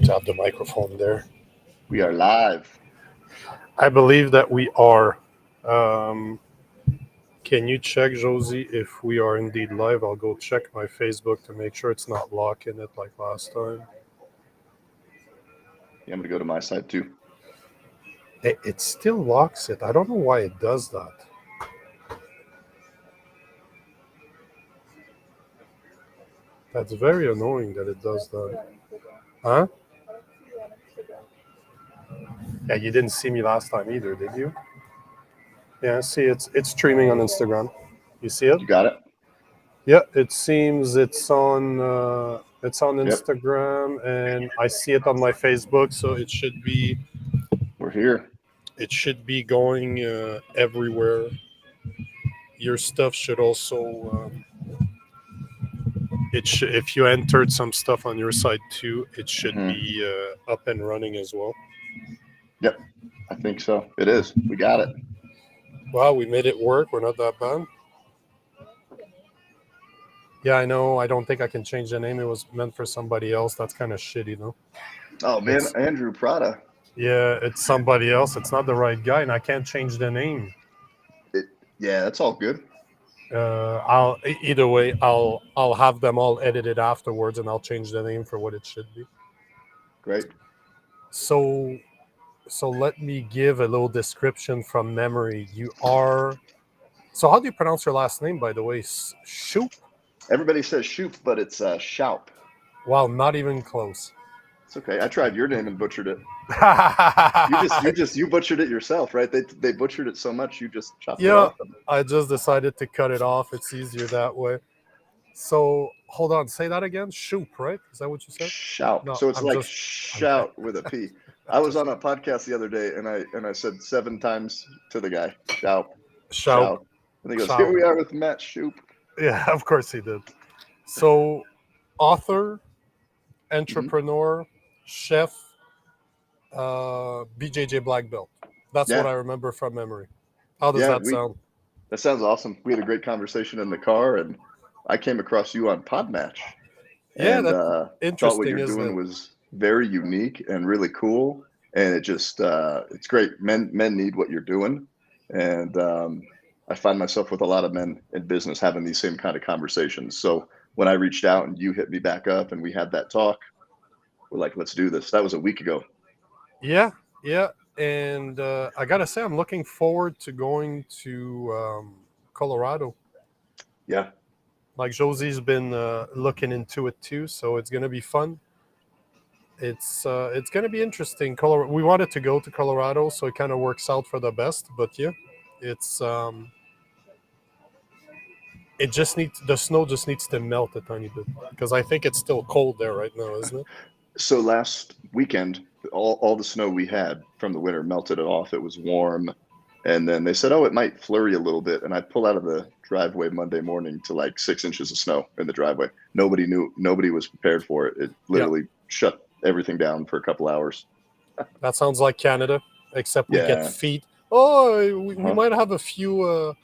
Tap the microphone there. We are live. I believe that we are. Um, can you check, Josie, if we are indeed live? I'll go check my Facebook to make sure it's not locking it like last time. Yeah, I'm gonna go to my side too. It still locks it. I don't know why it does that. That's very annoying that it does that. Huh? Yeah, you didn't see me last time either, did you? Yeah, see, it's streaming on Instagram. You see it? You got it? Yeah, it seems it's on Yep. Instagram, and I see it on my Facebook, so We're here. it should be going everywhere. Your stuff should also if you entered some stuff on your side too, it should hmm be up and running as well. Yep. I think so. It is. We got it. Wow, we made it work. We're not that bad. Yeah, I know. I don't think I can change the name. It was meant for somebody else. That's kind of shitty, though. Oh man, It's Andrew Prata. Yeah, it's somebody else. It's not the right guy, and I can't change the name. It, yeah, that's all good. Either way, I'll have them all edited afterwards, and I'll change the name for what it should be. Great. So so let me give a little description from memory. You are so how do you pronounce your last name, by the way? Shoop? Everybody says Shoop, but it's Shoup. Wow, not even close. It's okay. I tried your name and butchered it. You butchered it yourself, right? They butchered it so much you just chopped it Yeah, off. And I just decided to cut it off. It's easier that way. So hold on, say that again. Shoop, right? Is that what you said? Shoup. No, So it's I'm like just I'm, shout with a P. I'm I was just on a podcast the other day and I said 7 times to the guy, Shoup, shout, Shoup. And he goes, shout. here we are with Matt Shoop. Yeah, of course he did. So author, hmm entrepreneur, chef, BJJ black belt. That's what Yeah. I remember from memory. How does Yeah. that sound? That sounds awesome. We had a great conversation in the car and I came across you on Podmatch Yeah, and that's thought what interesting, you're isn't doing it? was very unique and really cool. And it's great. Men need what you're doing. And I find myself with a lot of men in business having these same kind of conversations. So when I reached out and you hit me back up and we had that talk, we're like, let's do this. That was a week ago. Yeah, yeah. And I gotta say, I'm looking forward to going to Colorado. Yeah. Like Josie's been looking into it too, so it's gonna be fun. It's gonna be interesting. Colorado. We wanted to go to Colorado, so it kind of works out for the best. But yeah, it's it just needs the snow just needs to melt a tiny bit because I think it's still cold there right now, isn't it? So last weekend, all the snow we had from the winter melted it off. It was warm. And then they said, oh, it might flurry a little bit. And I pull out of the driveway Monday morning to like 6 inches of snow in the driveway. Nobody knew, nobody was prepared for it. It Yeah, literally shut everything down for a couple hours. that sounds like Canada, except we get Yeah. feet. Oh, we Uh-huh. might have a few.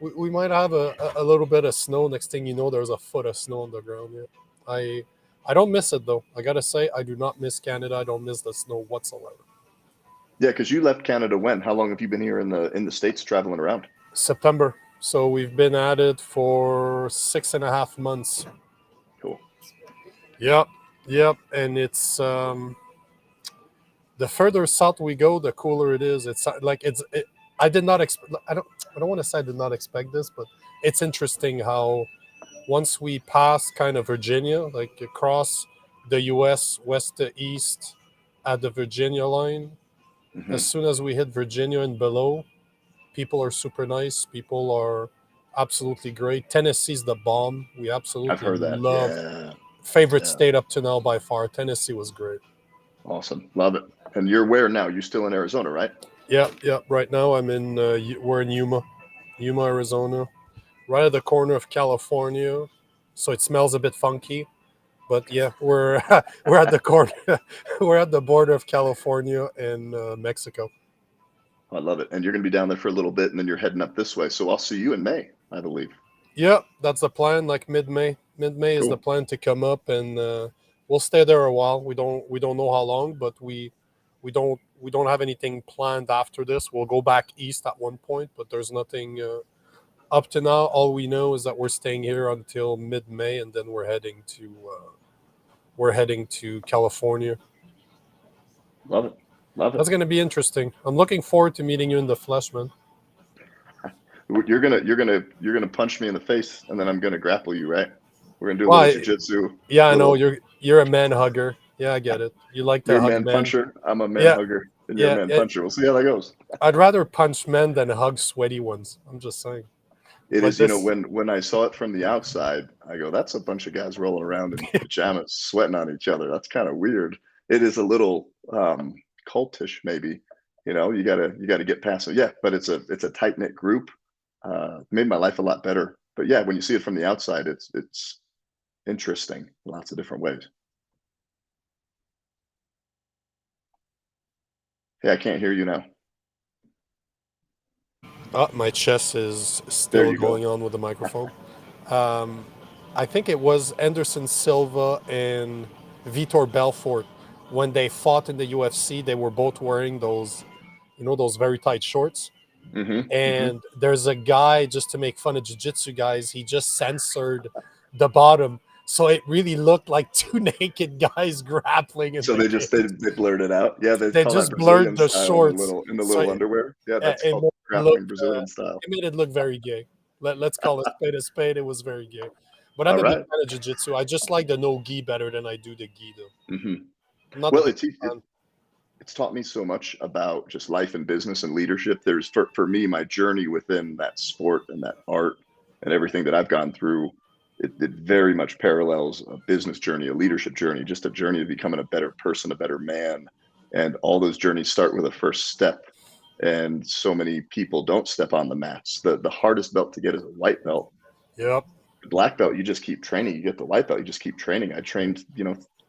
We might have a little bit of snow. Next thing you know, there's a foot of snow on the ground. Yeah, I don't miss it though. I gotta say, I do not miss Canada. I don't miss the snow whatsoever. Yeah, because you left Canada when? How long have you been here in the States traveling around? September. So we've been at it for 6.5 months. Cool. Yep, yep. And it's the further south we go, the cooler it is. It's like I did not expect. I don't want to say I did not expect this, but it's interesting how once we pass kind of Virginia, like across the U.S. west to east at the Virginia line, as hmm soon as we hit Virginia and below, people are super nice. People are absolutely great. Tennessee's the bomb. We I've absolutely heard that. loved. Yeah. Favorite Yeah. state up to now by far. Tennessee was great. Awesome. Love it. And you're where now? You're still in Arizona, right? Yeah, yeah. Right now I'm in. We're in Yuma, Arizona, right at the corner of California. So it smells a bit funky, but yeah, we're we're at the corner. We're at the border of California and Mexico. I love it. And you're going to be down there for a little bit and then you're heading up this way. So I'll see you in May, I believe. Yeah, that's the plan. Like mid May. Mid May is the Cool. plan to come up and we'll stay there a while. We don't know how long, but we don't have anything planned after this. We'll go back east at one point, but there's nothing up to now. All we know is that we're staying here until mid-May, and then we're heading to California. Love it. Love it. That's gonna be interesting. I'm looking forward to meeting you in the flesh, man. You're gonna punch me in the face, and then I'm gonna grapple you, right? We're gonna do a little Why? jujitsu, Yeah, I know little. you're a man hugger. Yeah, I get it. You like to You're a hug man men. puncher. I'm a man Yeah, hugger, and you're a yeah. man puncher. We'll see how that goes. I'd rather punch men than hug sweaty ones. I'm just saying. It But is, this, when I saw it from the outside, I go, that's a bunch of guys rolling around in pajamas, sweating on each other. That's kind of weird. It is a little cultish, maybe. You gotta get past it. Yeah, but it's a tight knit group. Made my life a lot better. But yeah, when you see it from the outside, it's interesting, lots of different ways. Hey, I can't hear you now. my chest is There still you go. going on with the microphone. Um, I think it was Anderson Silva and Vitor Belfort when they fought in the UFC. They were both wearing those very tight shorts. Hmm. And there's a guy, just to make fun of jiu-jitsu guys, he just censored the bottom, so it really looked like two naked guys grappling in So the they just cage. they blurred it out. Yeah, they They call that just blurred Brazilian the style in the shorts, little so underwear. Yeah, that's it called made it look grappling Brazilian style. it made it look very gay. Let's call a spade a spade. It was very gay. But I'm All a big right. fan of jiu-jitsu. I just like the no gi better than I do the gi, though. Hmm. I'm not the Well, biggest fan. it's taught me so much about just life and business and leadership. There's for me, my journey within that sport and that art and everything that I've gone through. It very much parallels a business journey, a leadership journey, just a journey of becoming a better person, a better man. And all those journeys start with a first step. And so many people don't step on the mats. The hardest belt to get is a white belt. Yep, The black belt, you just keep training. You get the white belt, you just keep training. I trained,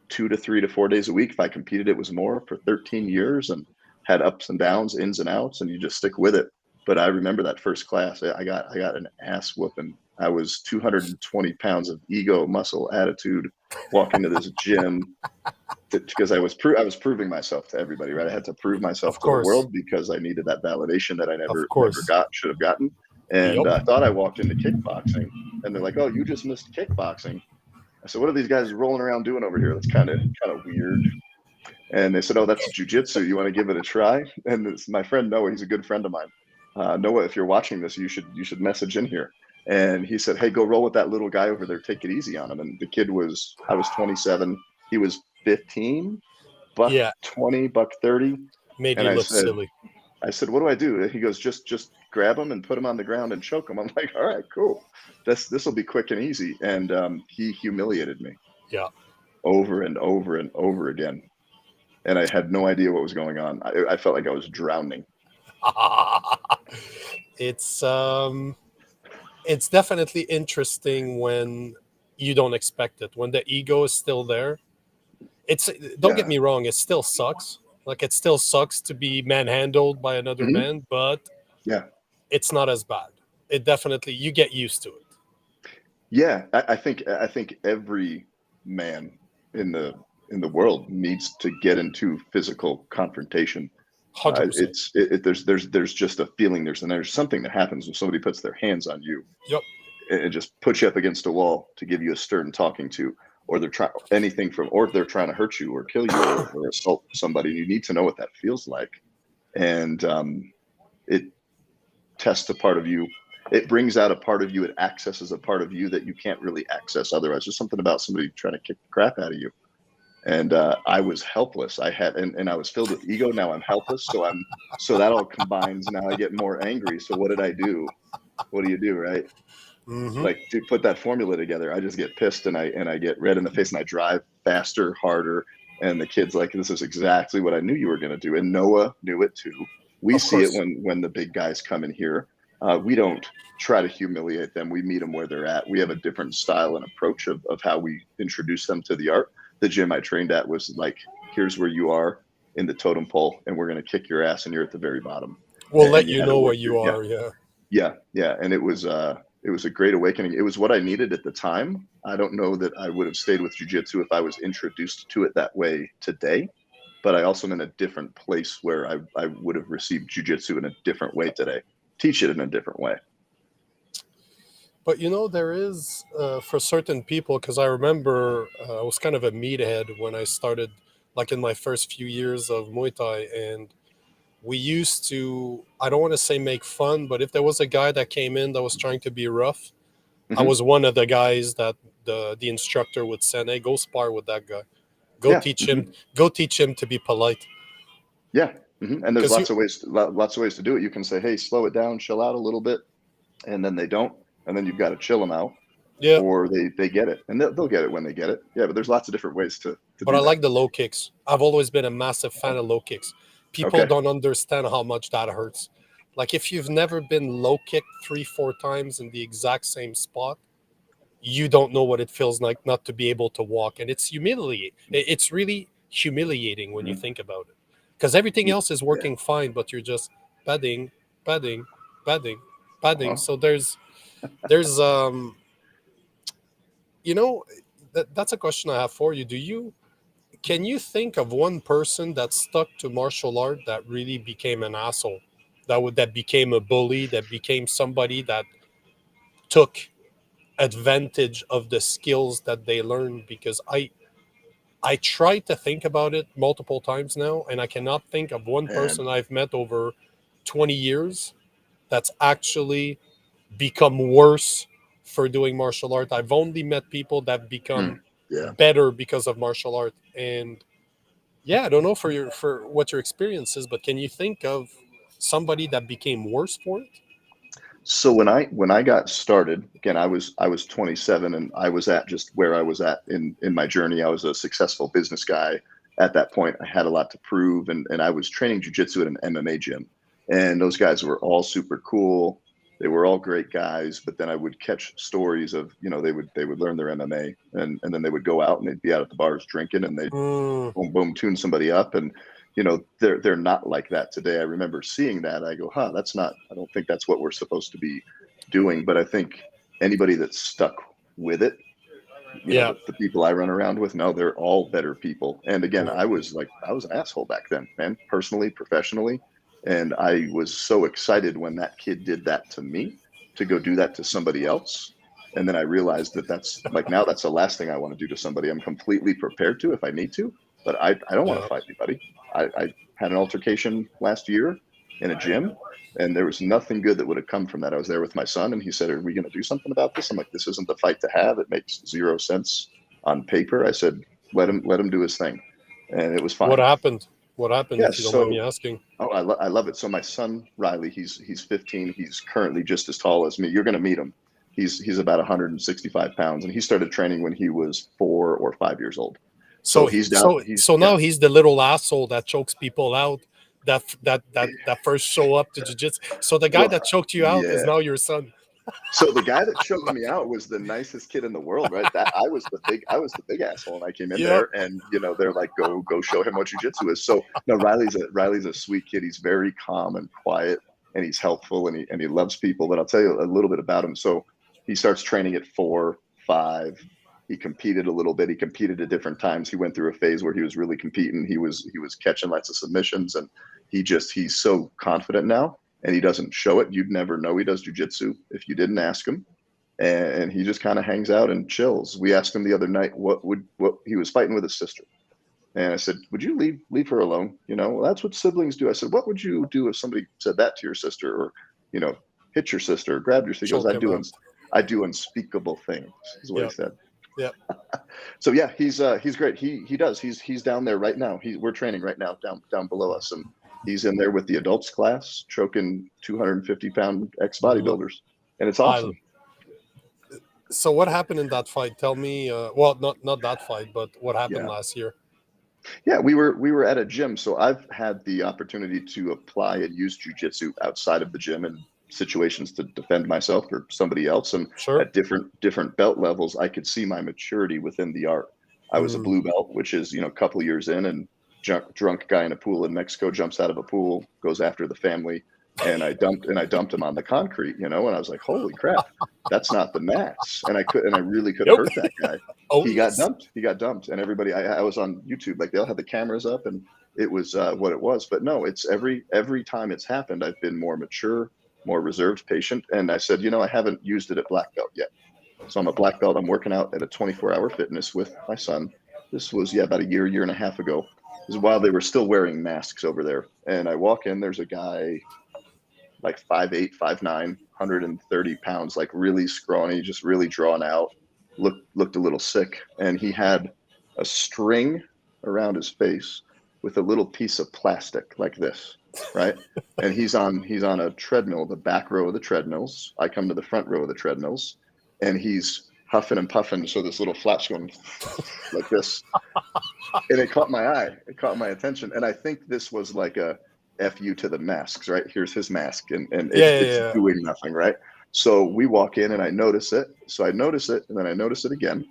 2 to 3 to 4 days a week. If I competed, it was more for 13 years and had ups and downs, ins and outs, and you just stick with it. But I remember that first class, I got an ass whooping. I was 220 pounds of ego, muscle, attitude, walk into this gym because I was proving myself to everybody, right? I had to prove myself of to the course, world because I needed that validation that I of never course. should have gotten. And Yep. I thought I walked into kickboxing, and they're like, "Oh, you just missed kickboxing." I said, "What are these guys rolling around doing over here? That's kind of weird." And they said, "Oh, that's jujitsu. You want to give it a try?" And it's my friend Noah. He's a good friend of mine. Noah, if you're watching this, you should message in here. And he said, "Hey, go roll with that little guy over there. Take it easy on him." And the kid I was 27. He was 15, buck Yeah, 20, buck 30. made And you I look said, silly. I said, "What do I do?" He goes, "Just grab him and put him on the ground and choke him." I'm like, "All right, cool. This will be quick and easy." And he humiliated me Yeah. over and over and over again, and I had no idea what was going on. I felt like I was drowning. it's um it's definitely interesting when you don't expect it. When the ego is still there, it's don't get Yeah. me wrong, it still sucks. Like it still sucks to be manhandled by another Hmm. man, but Yeah. it's not as bad. It definitely you get used to it. Yeah. I think every man in the world needs to get into physical confrontation. 100%. There's just a feeling. There's something that happens when somebody puts their hands on you Yep. and just puts you up against a wall to give you a stern talking to, or they're trying anything from, or they're trying to hurt you or kill you or assault somebody. You need to know what that feels like, and it tests a part of you. It brings out a part of you. It accesses a part of you that you can't really access otherwise. There's something about somebody trying to kick the crap out of you. And I was helpless. And I was filled with ego. Now I'm helpless. So that all combines. Now I get more angry. So what did I do? What do you do, right? Mm-hmm. Like to put that formula together, I just get pissed and I get red in the face and I drive faster, harder. And the kid's like, "This is exactly what I knew you were going to do." And Noah knew it too. We Of see it course. when the big guys come in here. We don't try to humiliate them. We meet them where they're at. We have a different style and approach of how we introduce them to the art. The gym I trained at was like, "Here's where you are in the totem pole, and we're going to kick your ass, and you're at the very bottom." We'll let And you you had to know work what your, you yeah, are. Yeah. yeah, yeah. And It was a great awakening. It was what I needed at the time. I don't know that I would have stayed with jujitsu if I was introduced to it that way today, but I also am in a different place where I would have received jujitsu in a different way today, teach it in a different way. But there is for certain people, because I remember I was kind of a meathead when I started, like in my first few years of Muay Thai, and we used to, I don't want to say make fun, but if there was a guy that came in that was trying to be rough, I Hmm. was one of the guys that the instructor would send, hey, go spar with that guy. Go Yeah. teach Hmm. him. Go teach him to be polite. Yeah. Hmm. And there's Because you, lots of ways to do it. You can say, hey, slow it down, chill out a little bit, and then they don't, and then you've got to chill them out, yeah. or they get it, and they'll get it when they get it. Yeah, but there's lots of different ways to But I do that. like the low kicks. I've always been a massive fan of low kicks. People Okay. don't understand how much that hurts. Like if you've never been low kicked 3, 4 times in the exact same spot, you don't know what it feels like not to be able to walk, and it's humiliating. It's really humiliating when you Mhm. think about it, because everything else is Yeah. working fine, but you're just padding, padding, padding, padding. Uh-huh. So there's you know that's a question I have for you. Do you Can you think of one person that stuck to martial art that really became an asshole, that became a bully, that became somebody that took advantage of the skills that they learned? Because I tried to think about it multiple times now, and I cannot think of one And person I've met over 20 years that's actually become worse for doing martial art. I've only met people that become yeah. better because of martial art. And yeah, I don't know for what your experience is, but can you think of somebody that became worse for it? So when I got started, again, I was 27, and I was at just where I was at in my journey. I was a successful business guy at that point. I had a lot to prove, and I was training jujitsu at an MMA gym, and those guys were all super cool. They were all great guys, but then I would catch stories of, they would learn their MMA, and then they would go out and they'd be out at the bars drinking, and they'd Mm, boom boom tune somebody up, and they're not like that today. I remember seeing that. I go, huh, that's not, I don't think that's what we're supposed to be doing. But I think anybody that's stuck with it, yeah, the people I run around with, no, they're all better people. And again, yeah, I was an asshole back then, man, personally, professionally. And I was so excited when that kid did that to me, to go do that to somebody else. And then I realized that that's like, now that's the last thing I want to do to somebody. I'm completely prepared to if I need to, but I don't want yeah. to fight anybody. I had an altercation last year in a gym, and there was nothing good that would have come from that. I was there with my son, and he said, "Are we going to do something about this?" I'm like, "This isn't the fight to have. It makes zero sense on paper." I said, "Let him do his thing," and it was What fine. happened? What happened, Yeah. if you don't mind me So, asking? oh, I love it. So my son Riley, he's 15. He's currently just as tall as me. You're going to meet him. He's about 165 pounds, and he started training when he was 4 or 5 years old. So So he's down. so He's so yeah. now he's the little asshole that chokes people out. That first show up to jiu-jitsu. So the guy Well, that choked you out is yeah. now your son. So the guy that choked me out was the nicest kid in the world, right? That I was the big asshole, and I came in Yep. there, and they're like, go show him what jujitsu is. So no, Riley's a sweet kid. He's very calm and quiet, and he's helpful, and he loves people. But I'll tell you a little bit about him. So he starts training at 4, 5. He competed a little bit. He competed at different times. He went through a phase where he was really competing. He was catching lots of submissions, and he's so confident now, and he doesn't show it. You'd never know he does jujitsu if you didn't ask him. And he just kind of hangs out and chills. We asked him the other night what he was fighting with his sister. And I said, "Would you leave her alone? Well, that's what siblings do." I said, "What would you do if somebody said that to your sister, or, you know, hit your sister, or grabbed your sister?" He goes, Choke him out. I do unspeakable things," is what he Yep. said. Yep. So yeah, he's great. He's down there right now. We're training right now down below us, and he's in there with the adults class, choking 250-pound ex Lo- bodybuilders, and it's I awesome. So what happened in that fight? Tell me. Well, not that fight, but what happened Yeah, last year? yeah. We were at a gym, so I've had the opportunity to apply and use jujitsu outside of the gym in situations to defend myself or somebody else, and Sure. at different belt levels, I could see my maturity within the art. I was a Mm, blue belt, which is a couple years in, and drunk guy in a pool in Mexico jumps out of a pool, goes after the family. and I dumped him on the concrete, and I was like, holy crap, that's not the max. And I really could have Nope. hurt that guy. Oh He got yes. dumped. He got dumped. And everybody, I was on YouTube, like they all had the cameras up, and it was what it was. But no, it's every time it's happened, I've been more mature, more reserved, patient. And I said, I haven't used it at black belt yet. So I'm a black belt. I'm working out at a 24-hour fitness with my son. This was, about a year and a half ago. This is while they were still wearing masks over there. And I walk in, there's a guy like 5'8", 5'9", 130 pounds, like really scrawny, just really drawn out, looked a little sick. And he had a string around his face with a little piece of plastic like this, right? And he's on a treadmill, the back row of the treadmills. I come to the front row of the treadmills, and he's huffing and puffing. So this little flap's going like this, and it caught my eye. It caught my attention, and I think this was like a fu to the masks, right? Here's his mask, and Yeah, it's yeah, doing nothing, right? So we walk in, and I notice it. So I notice it, and then I notice it again,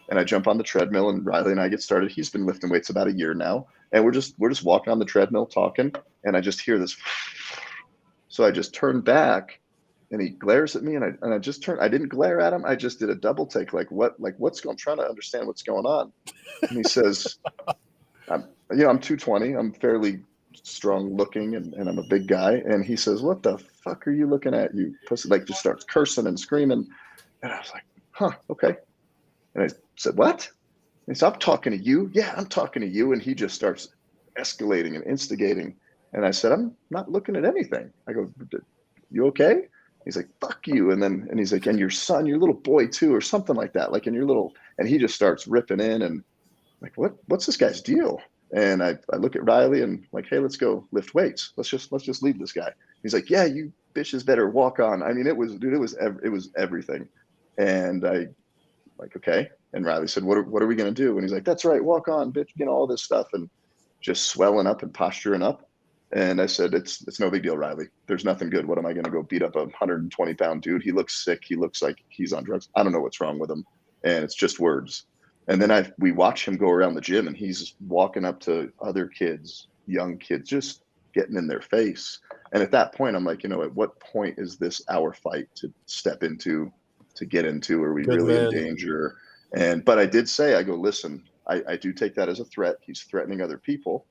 and I jump on the treadmill, and Riley and I get started. He's been lifting weights about a year now, and we're just walking on the treadmill talking, and I just hear this. So I just turn back, and he glares at me, and I just turned. I didn't glare at him. I just did a double take, what's going. I'm trying to understand what's going on, and he says, I'm 220. I'm fairly strong looking, and I'm a big guy. And he says, "What the fuck are you looking at, you pussy?" Like, just starts cursing and screaming. And I was like, "Huh, okay." And I said, "What?" And he said, "I'm talking to you." "Yeah, I'm talking to you." And he just starts escalating and instigating. And I said, "I'm not looking at anything." I go, "You okay?" He's like, "Fuck you." And he's like, "And your son, your little boy too," or something like that. Like, and your little, and he just starts ripping in, and like, what's this guy's deal? And I look at Riley and like, hey, let's go lift weights. Let's just leave this guy. He's like, yeah, you bitches better walk on. I mean, it was, dude, it was everything. And I like, okay. And Riley said, what are we gonna do? And he's like, that's right, walk on, bitch, all this stuff, and just swelling up and posturing up. And I said, it's no big deal, Riley. There's nothing good. What am I gonna go beat up a 120-pound dude? He looks sick. He looks like he's on drugs. I don't know what's wrong with him. And it's just words. And then we watch him go around the gym, and he's walking up to other kids, young kids, just getting in their face. And at that point, I'm like, at what point is this our fight to step into, to get into? Are we good really in man. danger? But I did say, I go, listen, I do take that as a threat. He's threatening other people.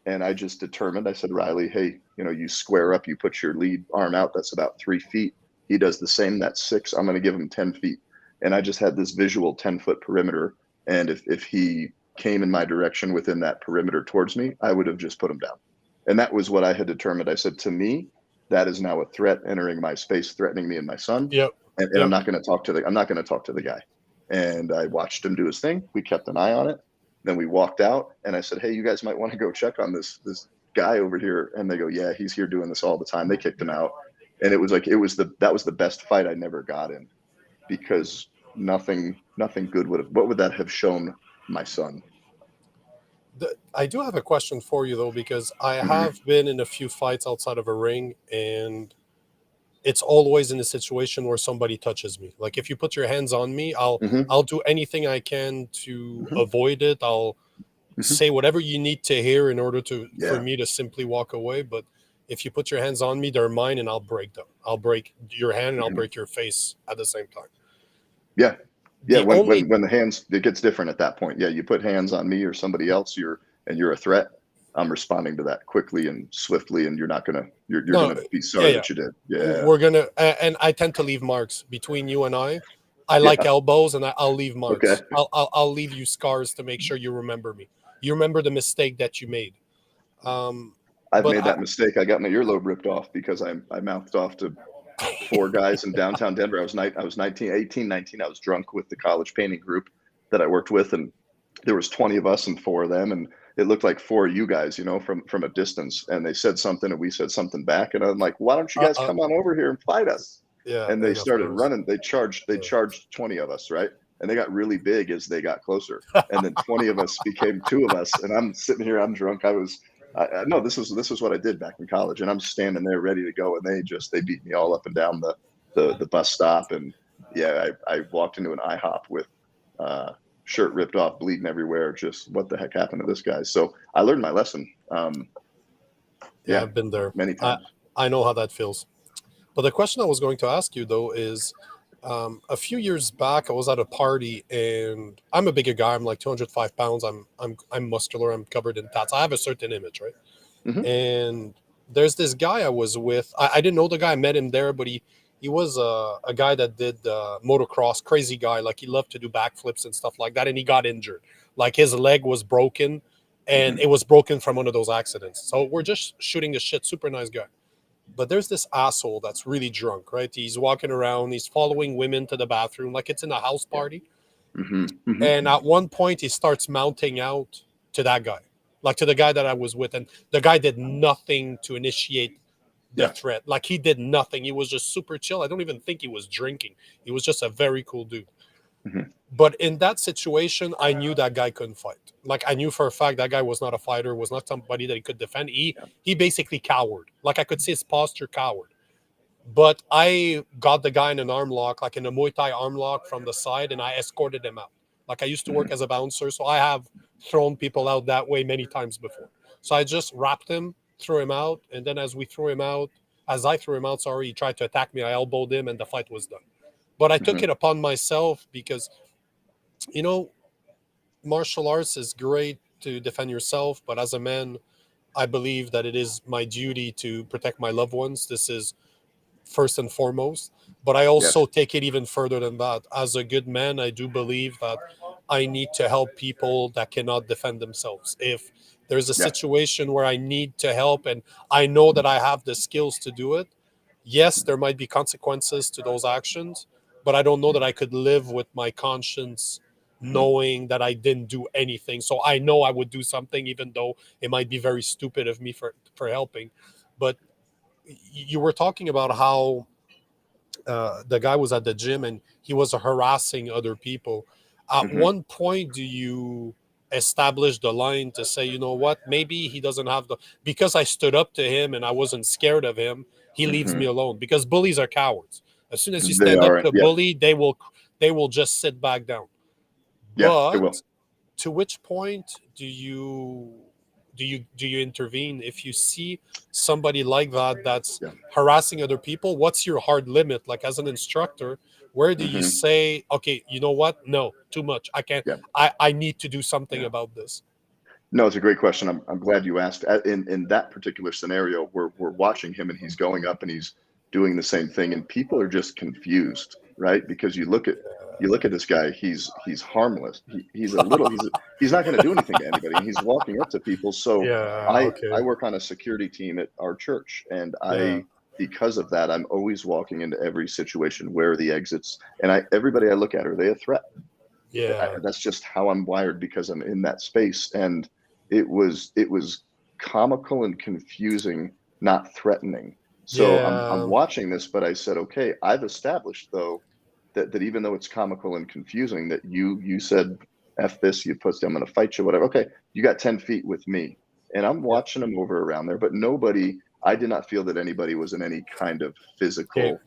And I just determined, I said, Riley, hey, you square up, you put your lead arm out. That's about 3 feet. He does the same. That's 6. I'm going to give him 10 feet. And I just had this visual 10-foot perimeter. And if he came in my direction within that perimeter towards me, I would have just put him down. And that was what I had determined. I said, to me, that is now a threat entering my space, threatening me and my son. Yep. And Yep. I'm not going to talk to the guy. And I watched him do his thing. We kept an eye on it. Then we walked out, and I said, hey, you guys might want to go check on this guy over here. And they go, yeah, he's here doing this all the time. They kicked him out. And it was like, that was the best fight I never got in, because nothing good what would that have shown my son? I do have a question for you though, because I Mm-hmm. have been in a few fights outside of a ring, and it's always in a situation where somebody touches me. Like if you put your hands on me, Mm-hmm. I'll do anything I can to Mm-hmm. avoid it. I'll Mm-hmm. say whatever you need to hear in order to for Yeah. me to simply walk away. But if you put your hands on me, they're mine, and I'll break them. I'll break your hand, and I'll Mm-hmm. break your face at the same time. Yeah. Yeah. The only When the hands, it gets different at that point. Yeah, you put hands on me or somebody else, you're a threat. I'm responding to that quickly and swiftly, and you're no, gonna be yeah, sorry yeah, that you did. Yeah. we're gonna, and I tend to leave marks between you and I. I like Yeah. elbows, and I'll leave Okay. marks. I'll leave you scars to make sure you remember me. You remember the mistake that you made. Um, I've but made that mistake. I got my earlobe ripped off because I mouthed off to 4 guys in downtown Denver. I was 19, 18, 19. I was drunk with the college painting group that I worked with, and there was 20 of us and 4 of them, and it looked like 4 of you guys, from a distance. And they said something, and we said something back, and I'm like, why don't you uh, guys uh, come on over here and fight us? yeah, And they and of started course, running. They yeah. charged 20 of us, right? And they got really big as they got closer. And then 20 of us became 2 of us. And I'm sitting here, I'm drunk. I know this was what I did back in college. And I'm standing there ready to go. And they beat me all up and down the bus stop. And yeah, I walked into an IHOP with shirt ripped off, bleeding everywhere. Just what the heck happened to this guy? So I learned my lesson. Yeah, Yeah, I've been there. many I times. I know how that feels. But the question I was going to ask you though is, a few years back, I was at a party, and I'm a bigger guy. I'm like 205 pounds. I'm muscular. I'm covered in tats. I have a certain image, right? Hmm. And there's this guy I was with. I didn't know the guy. I met him there, but he was a guy that did motocross. Crazy guy. Like he loved to do backflips and stuff like that. And he got injured. Like his leg was broken, and Hmm. it was broken from one of those accidents. So we're just shooting the shit. Super nice guy. But there's this asshole that's really drunk, right? He's walking around, he's following women to the bathroom like it's in a house Yeah. party. Hmm. Hmm. And at one point, he starts mounting out to that guy, like to the guy that I was with. And the guy did nothing to initiate the Yeah. threat. Like he did nothing. He was just super chill. I don't even think he was drinking. He was just a very cool dude. Hmm. But in that situation, I knew that guy couldn't fight. Like I knew for a fact that guy was not a fighter, was not somebody that he could defend. Yeah. He basically cowered. Like I could see his posture cowered. But I got the guy in an arm lock, like in a Muay Thai arm lock from the side, and I escorted him out. Like I used to work Hmm. as a bouncer, so I have thrown people out that way many times before. So I just wrapped him, threw him out, and then as I threw him out, sorry, he tried to attack me. I elbowed him, and the fight was done. But I took Hmm. it upon myself because, you know, martial arts is great to defend yourself, but as a man, I believe that it is my duty to protect my loved ones. This is first and foremost. But I also Yes. take it even further than that. As a good man, I do believe that I need to help people that cannot defend themselves. If there's a Yeah. situation where I need to help and I know that I have the skills to do it, yes, there might be consequences to those actions, but I don't know that I could live with my conscience Hmm. knowing that I didn't do anything. So I know I would do something, even though it might be very stupid of me for helping. But you were talking about how the guy was at the gym and he was harassing other people. At Hmm. one point, do you establish the line to say, you know what, maybe he doesn't have the, because I stood up to him and I wasn't scared of him, he leaves me Hmm. alone, because bullies are cowards. As soon as you They stand up are. to a Yeah. bully, they will just sit back down. Yeah. They But will. to which point do you intervene if you see somebody like that that's Yeah. harassing other people? What's your hard limit, like as an instructor? Where do you Hmm. say, okay, you know what, no, too much, I can't, Yeah. I need to do something Yeah. about this? No, it's a great question. I'm glad you asked. In that particular scenario, we're watching him and he's going up and he's doing the same thing, and people are just confused, right? Because you look at this guy. He's harmless. He's a little. He's not going to do anything to anybody, and he's walking up to people. So Yeah, I okay. work on a security team at our church, and Yeah, because of that, I'm always walking into every situation. Where are the exits? And everybody I look at, are they a threat? yeah, That's just how I'm wired because I'm in that space. And it was comical and confusing, not threatening. So I'm yeah, watching this, but I said, okay, I've established though that even though it's comical and confusing, that you said F this, you pussy, I'm gonna fight you, whatever. Okay, you got 10 feet with me. And I'm yeah. watching them over around there, but I did not feel that anybody was in any kind of Okay. physical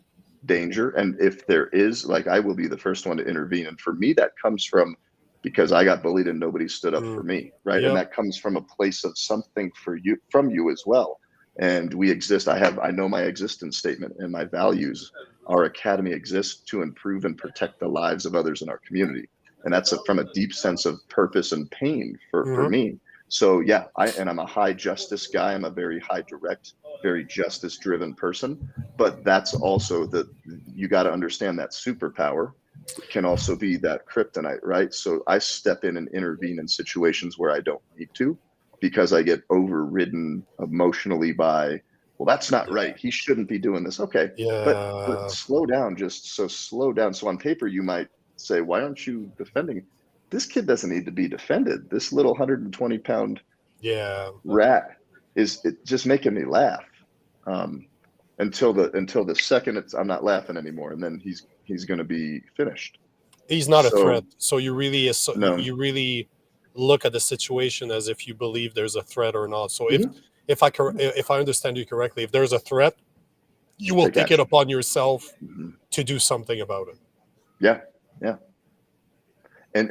danger. And if there is, like, I will be the first one to intervene. And for me, that comes from because I got bullied and nobody stood up for Mm. me, right? And Yep. that comes from a place of something for you from you as well. And we exist. I know my existence statement and my values. Our academy exists to improve and protect the lives of others in our community. And that's from a deep sense of purpose and pain for Hmm. me. So yeah, I'm a high justice guy. I'm a very high direct, very justice driven person. But that's also you got to understand that superpower can also be that kryptonite, right? So I step in and intervene in situations where I don't need to because I get overridden emotionally by, well, that's not right. He shouldn't be doing this. Okay, but Yeah, slow down, just so slow down. So on paper, you might say, why aren't you defending? This kid doesn't need to be defended. This little 120-pound yeah. rat is just making me laugh. Um, until the second I'm not laughing anymore, and then he's going to be finished. He's not a So threat. So you really no. look at the situation as if you believe there's a threat or not. So if Hmm. if I understand you correctly, if there's a threat, you will Take take it action. upon yourself Hmm. to do something about it. Yeah, yeah. And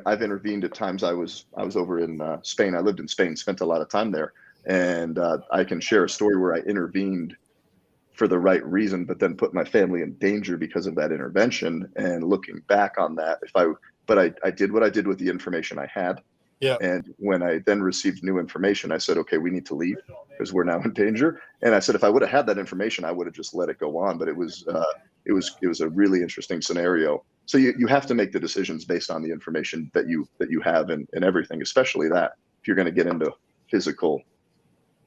I've intervened at times. I was over in Spain. I lived in Spain, spent a lot of time there, And I can share a story where I intervened for the right reason, but then put my family in danger because of that intervention. And looking back on that, but I did what I did with the information I had. Yeah. And when I then received new information, I said, okay, we need to leave because we're now in danger. And I said, if I would have had that information, I would have just let it go on. But it was a really interesting scenario. So you have to make the decisions based on the information that you have and everything, especially that if you're going to get into physical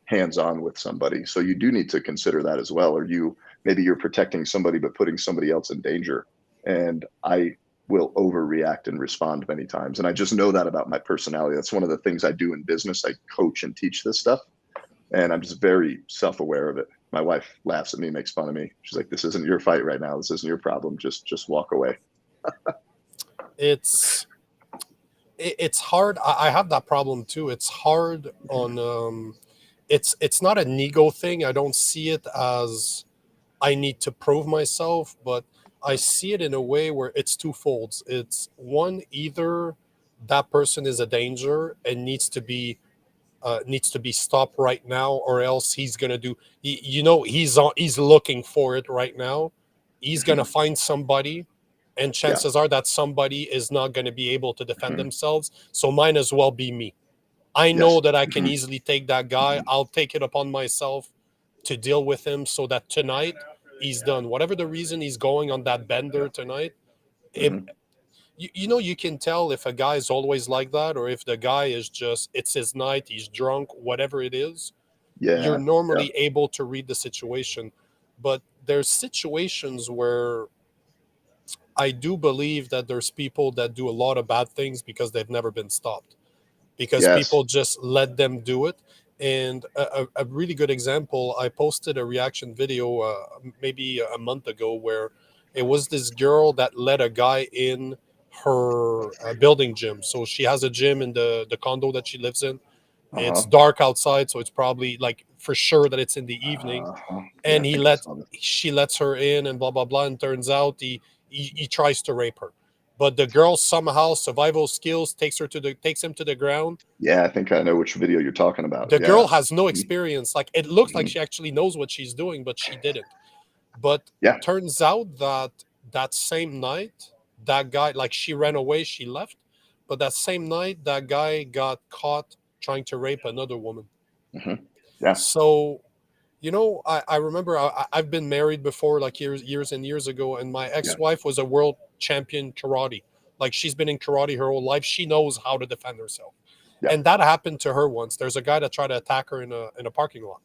hands-on with somebody. So you do need to consider that as well. Or maybe you're protecting somebody but putting somebody else in danger. And I will overreact and respond many times. And I just know that about my personality. That's one of the things I do in business. I coach and teach this stuff. And I'm just very self-aware of it. My wife laughs at me, makes fun of me. She's like, this isn't your fight right now. This isn't your problem. Just walk away. It's it's hard. I have that problem too. It's hard on it's not an ego thing. I don't see it as I need to prove myself, but I see it in a way where it's twofolds. It's one, either that person is a danger and needs to be stopped right now, or else he's gonna do. He's looking for it right now. He's gonna Mhm. find somebody, and Yeah. chances are that somebody is not gonna be able to defend Mhm. themselves. So might as well be me. I Yes. know that I can Mhm. easily take that guy. Mhm. I'll take it upon myself to deal with him so that tonight he's done. Whatever the reason he's going on that bender tonight, it, Mhm. you can tell if a guy is always like that or if the guy is just, it's his night, he's drunk, whatever it is. You're Yeah. Yeah. normally able to read the situation. But there's situations where I do believe that there's people that do a lot of bad things because they've never been stopped, because Yes. people just let them do it. And a really good example, I posted a reaction video maybe a month ago where it was this girl that let a guy in her building gym. So she has a gym in the condo that she lives in. It's Uh-huh. dark outside, so it's probably like for sure that it's in the evening. Uh-huh. Yeah, I And think I saw this. she lets her in and blah blah blah. And turns out he tries to rape her, but the girl somehow survival skills takes him to the ground. Yeah, I think I know which video you're talking about. The Yeah. girl has no Mhm. experience. Like, it looks like Mhm. she actually knows what she's doing, but she didn't. But Yeah. turns out that that same night, that guy, like, she ran away, she left. But that same night, that guy got caught trying to rape another woman. Mhm. Yeah. So, I remember I've been married before, like years and years ago, and my Yeah. ex-wife was a world champion karate. Like, she's been in karate her whole life. She knows how to defend herself. Yeah. And that happened to her once. There's a guy that tried to attack her in a parking lot,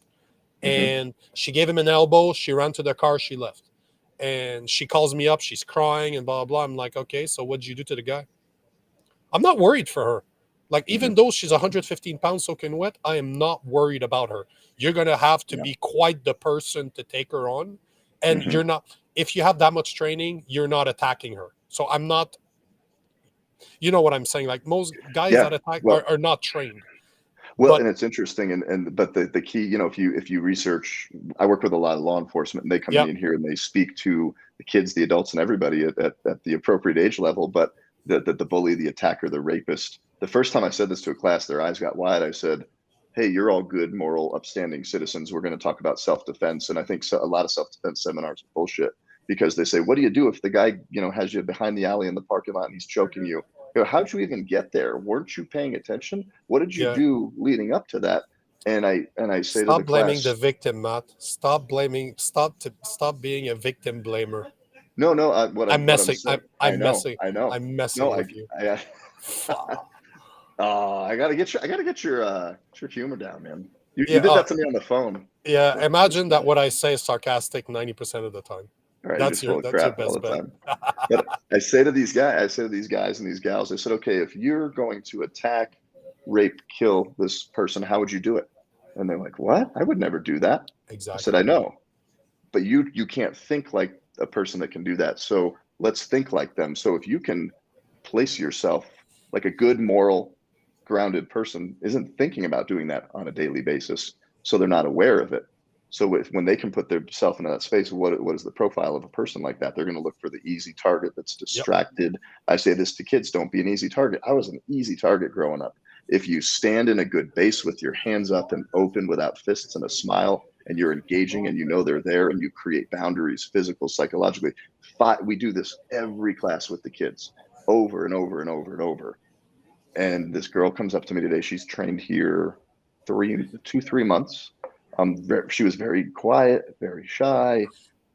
Mhm. and she gave him an elbow. She ran to the car. She left, and she calls me up. She's crying and blah blah. I'm like, okay, so what did you do to the guy? I'm not worried for her. Like, even Mhm. though she's 115 pounds soaking wet, I am not worried about her. You're gonna have to Yeah. be quite the person to take her on, and you're Mhm. not. If you have that much training, you're not attacking her. So I'm not. You know what I'm saying? Like, most guys Yeah. that attack Well, are not trained. well, But and it's interesting, and but the key, if you research, I work with a lot of law enforcement, and they come yep, in here and they speak to the kids, the adults, and everybody at the appropriate age level. But the bully, the attacker, the rapist. The first time I said this to a class, their eyes got wide. I said, "Hey, you're all good, moral, upstanding citizens. We're going to talk about self-defense." And I think a lot of self-defense seminars are bullshit because they say, "What do you do if the guy, has you behind the alley in the parking lot and he's choking you?" How'd you even get there? Weren't you paying attention? What did you yeah. do leading up to that? And I say to the Stop blaming the class, victim, Matt. Stop blaming. Stop being a victim blamer. no, no. What I'm I'm what I'm messing. saying, I'm messing. I know. I'm No, messing with you. I Fuck. I gotta get your humor down, man. You Yeah. did that to me on the phone. Yeah. That's Imagine just that what I say is sarcastic 90% of the time. all right. You're just full of That's your crap all best the bet. time. But I say to these guys and these gals, I said, okay, if you're going to attack, rape, kill this person, how would you do it? And they're like, what? I would never do that. I said, Exactly. I know, but you can't think like a person that can do that. So let's think like them. So if you can place yourself like a good, moral, grounded person isn't thinking about doing that on a daily basis, so they're not aware of it. So when they can put themselves into that space, what is the profile of a person like that? They're going to look for the easy target that's Yep. distracted. I say this to kids: don't be an easy target. I was an easy target growing up. If you stand in a good base with your hands up and open without fists and a smile, and you're engaging and you know they're there, and you create boundaries, physical, psychologically. We do this every class with the kids over and over and over and over. And this girl comes up to me today. She's trained here 3 months. She was very quiet, very shy.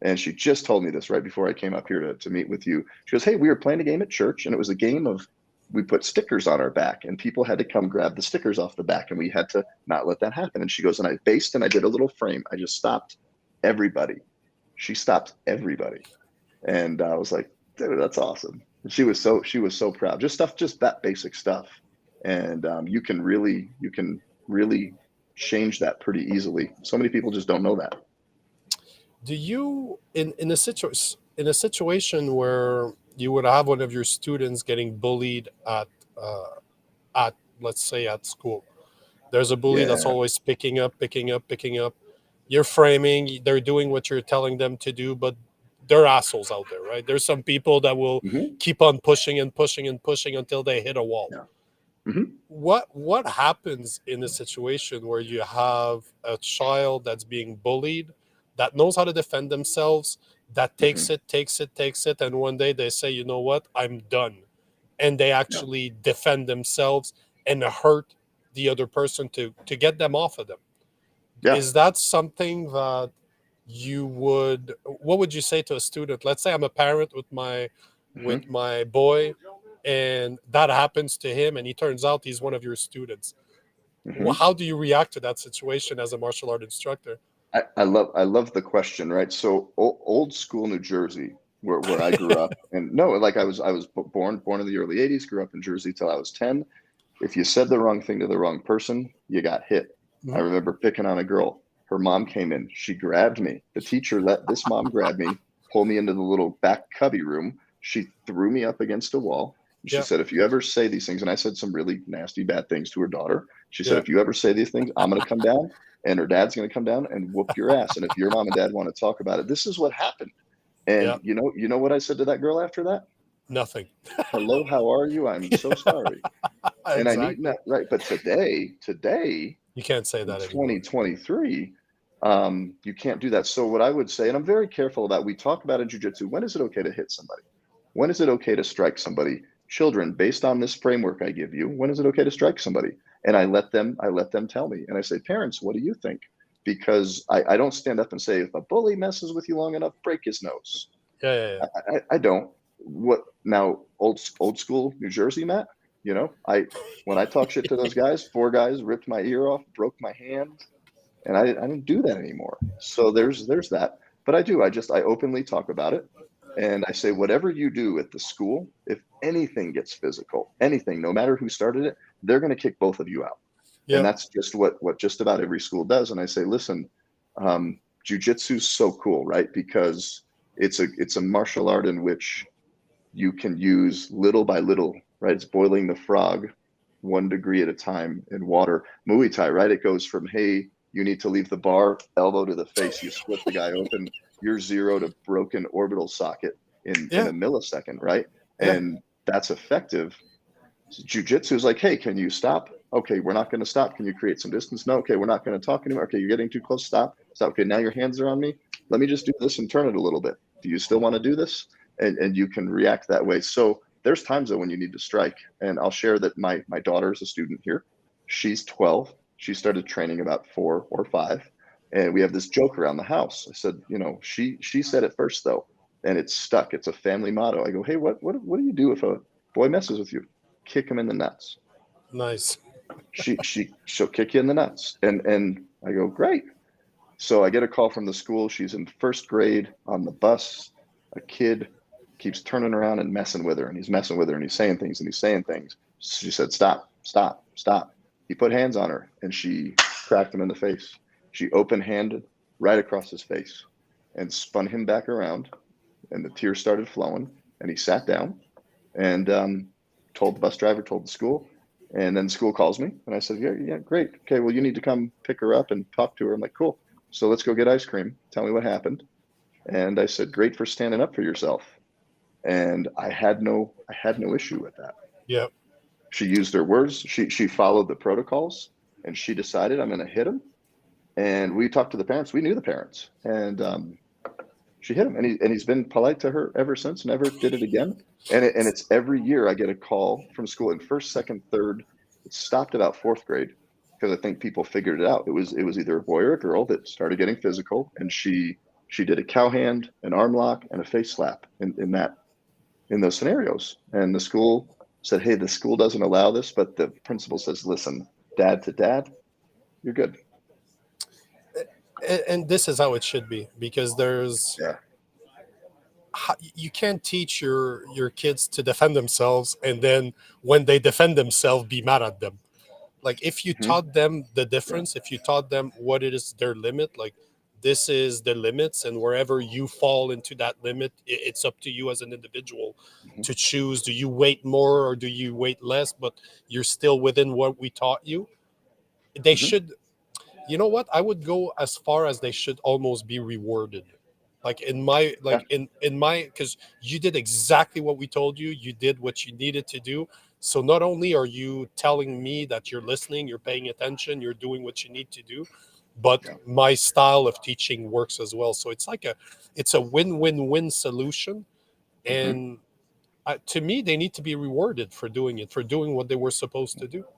And she just told me this right before I came up here to meet with you. She goes, "Hey, we were playing a game at church, and it was a game of we put stickers on our back, and people had to come grab the stickers off the back, and we had to not let that happen." And she goes, "And I based and I did a little frame. I just stopped everybody." She stopped everybody. And I was like, "Dude, that's awesome." And she was so proud. Just that basic stuff. And you can really change that pretty easily. So many people just don't know that. Do you in a situation where you would have one of your students getting bullied at, let's say, at school? There's a bully that's Yeah. always picking up, picking up, picking up. You're framing, they're doing what you're telling them to do, but they're assholes out there, right? There's some people that will Hmm. keep on pushing and pushing and pushing until they hit a wall. Yeah. Hmm. What happens in a situation where you have a child that's being bullied, that knows how to defend themselves, that Hmm. takes it, and one day they say, you know what, I'm done, and they Yeah. actually defend themselves and hurt the other person to get them off of them? Yeah. Is that something that you would what would you say to a student? Let's say I'm a parent with Hmm. my boy, and that happens to him, and he turns out he's one of your students. Hmm. How do you react to that situation as a martial art instructor? I love the question, right? So old school New Jersey, where I grew up, and no, like I was born in the early '80s, grew up in Jersey till I was 10. If you said the wrong thing to the wrong person, you got hit. I Mhm. remember picking on a girl. Her mom came in. She grabbed me. The teacher let this mom grab me, pull me into the little back cubby room. She threw me up against a wall. And she Yeah, said, "If you ever say these things," and I said some really nasty, bad things to her daughter. She said, yeah. "If you ever say these things, I'm going to come down and her dad's going to come down and whoop your ass. And if your mom and dad want to talk about it, this is what happened." Yeah, And you know what I said to that girl after that? nothing. "Hello, how are you? I'm so sorry." And I need Exactly. that, right. But today You can't say in that anymore. 2023, you can't do that. So what I would say, and I'm very careful about, we talk about in jujitsu, when is it okay to hit somebody? When is it okay to strike somebody? Children, based on this framework I give you, when is it okay to strike somebody? And I let them tell me. And I say, "Parents, what do you think?" Because I don't stand up and say, "If a bully messes with you long enough, break his nose." Yeah, yeah, yeah. I don't. What now? Old school New Jersey, Matt. I when I talk shit to those guys, four guys ripped my ear off, broke my hand, and I didn't do that anymore. So there's that. But I do. I openly talk about it, and I say, whatever you do at the school, if anything gets physical, anything, no matter who started it, they're going to kick both of you out. And Yeah. that's just what just about every school does. And I say, listen, jujitsu's so cool, right? Because it's a martial art in which you can use little by little, right? It's boiling the frog 1 degree at a time in water. Muay Thai, right? It goes from, hey, you need to leave the bar, elbow to the face, you split the guy open, you're 0 to broken orbital socket in Yeah, a millisecond, right? yeah, And that's effective. So jujitsu is like, hey, can you stop? Okay, we're not going to stop. Can you create some distance? No. Okay, we're not going to talk anymore. Okay, you're getting too close. Stop. Stop. Okay, now your hands are on me. Let me just do this and turn it a little bit. Do you still want to do this? And you can react that way. So there's times though when you need to strike. And I'll share that my daughter is a student here. She's 12. She started training about 4 or 5, and we have this joke around the house. I said, she said it first though, and it's stuck. It's a family motto. I go, hey, what do you do if a boy messes with you? Kick him in the nuts. nice. She'll kick you in the nuts. And I go, great. So I get a call from the school. She's in first grade on the bus. A kid keeps turning around and messing with her, and he's messing with her, and he's saying things, and he's saying things. She said, "Stop, stop, stop." He put hands on her, and she cracked him in the face. She open handed right across his face and spun him back around, and the tears started flowing. And he sat down and told the bus driver, told the school. And then the school calls me, and I said, "Yeah, yeah, great. Okay, well, you need to come pick her up and talk to her." I'm like, "Cool. So let's go get ice cream. Tell me what happened." And I said, "Great for standing up for yourself." And I had no issue with that. Yeah. She used her words. She followed the protocols, and she decided I'm going to hit him. And we talked to the parents. We knew the parents, and she hit him, and he's been polite to her ever since. Never did it again. And it's every year I get a call from school in first, second, third. It stopped about fourth grade because I think people figured it out. It was either a boy or a girl that started getting physical, and she did a cow hand, an arm lock, and a face slap in those scenarios. And the school said, "Hey, the school doesn't allow this," but the principal says, "Listen, dad to dad, you're good." And this is how it should be, because there's Yeah. you can't teach your kids to defend themselves and then when they defend themselves be mad at them. Like if you Hmm. taught them the Yeah. difference, if you taught them what it is their limit, like this is the limits, and wherever you fall into that limit, it's up to you as an individual Hmm. to choose, do you weight more or do you weight less, but you're still within what we taught you. They Hmm. should, you know what, I would go as far as they should almost be rewarded. Like in my, Yeah. like in my, because you did exactly what we told you, you did what you needed to do. So not only are you telling me that you're listening, you're paying attention, you're doing what you need to do, but Yeah. my style of teaching works as well. So it's like a, it's a win-win-win solution. Hmm. And to me, they need to be rewarded for doing it, for doing what they were supposed to do. Well,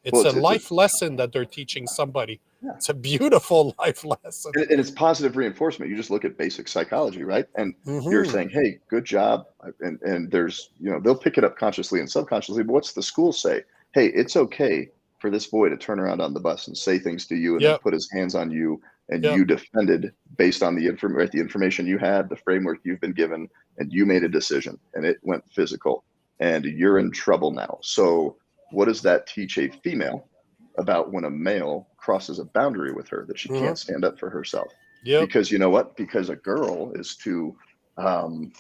It's a it's a life lesson that they're teaching somebody. yeah. It's a beautiful life lesson. And it's positive reinforcement. You just look at basic psychology, right? And you're Hmm. saying, "Hey, good job," and there's they'll pick it up consciously and subconsciously. But what's the school say? Hey, it's okay for this boy to turn around on the bus and say things to you, and then Yep. put his hands on you, and Yep. you defended based on the information you had, the framework you've been given, and you made a decision, and it went physical, and you're in trouble now. So, what does that teach a female about when a male crosses a boundary with her that she Hmm. can't stand up for herself? Yep. Because you know what? Because a girl is too. Um,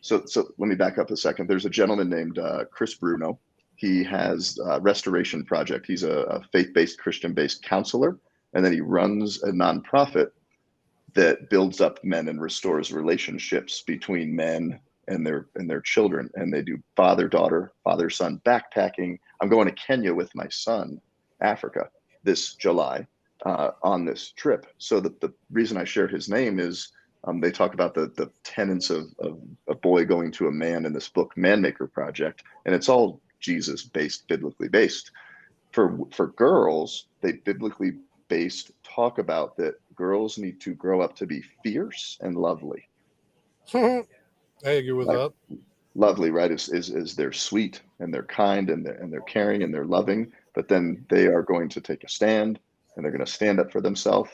so let me back up a second. There's a gentleman named Chris Bruno. He has a restoration project. He's a faith-based, Christian-based counselor, and then he runs a nonprofit that builds up men and restores relationships between men and their children. And they do father daughter, father son backpacking. I'm going to Kenya with my son, Africa, this July on this trip. So the reason I share his name is they talk about the tenets of a boy going to a man in this book, Man Maker Project, and it's all Jesus based, biblically based. For girls, they biblically based talk about that girls need to grow up to be fierce and lovely. I agree with Like that. lovely, right? Is they're sweet and they're kind and they're caring and they're loving, but then they are going to take a stand and they're going to stand up for themselves.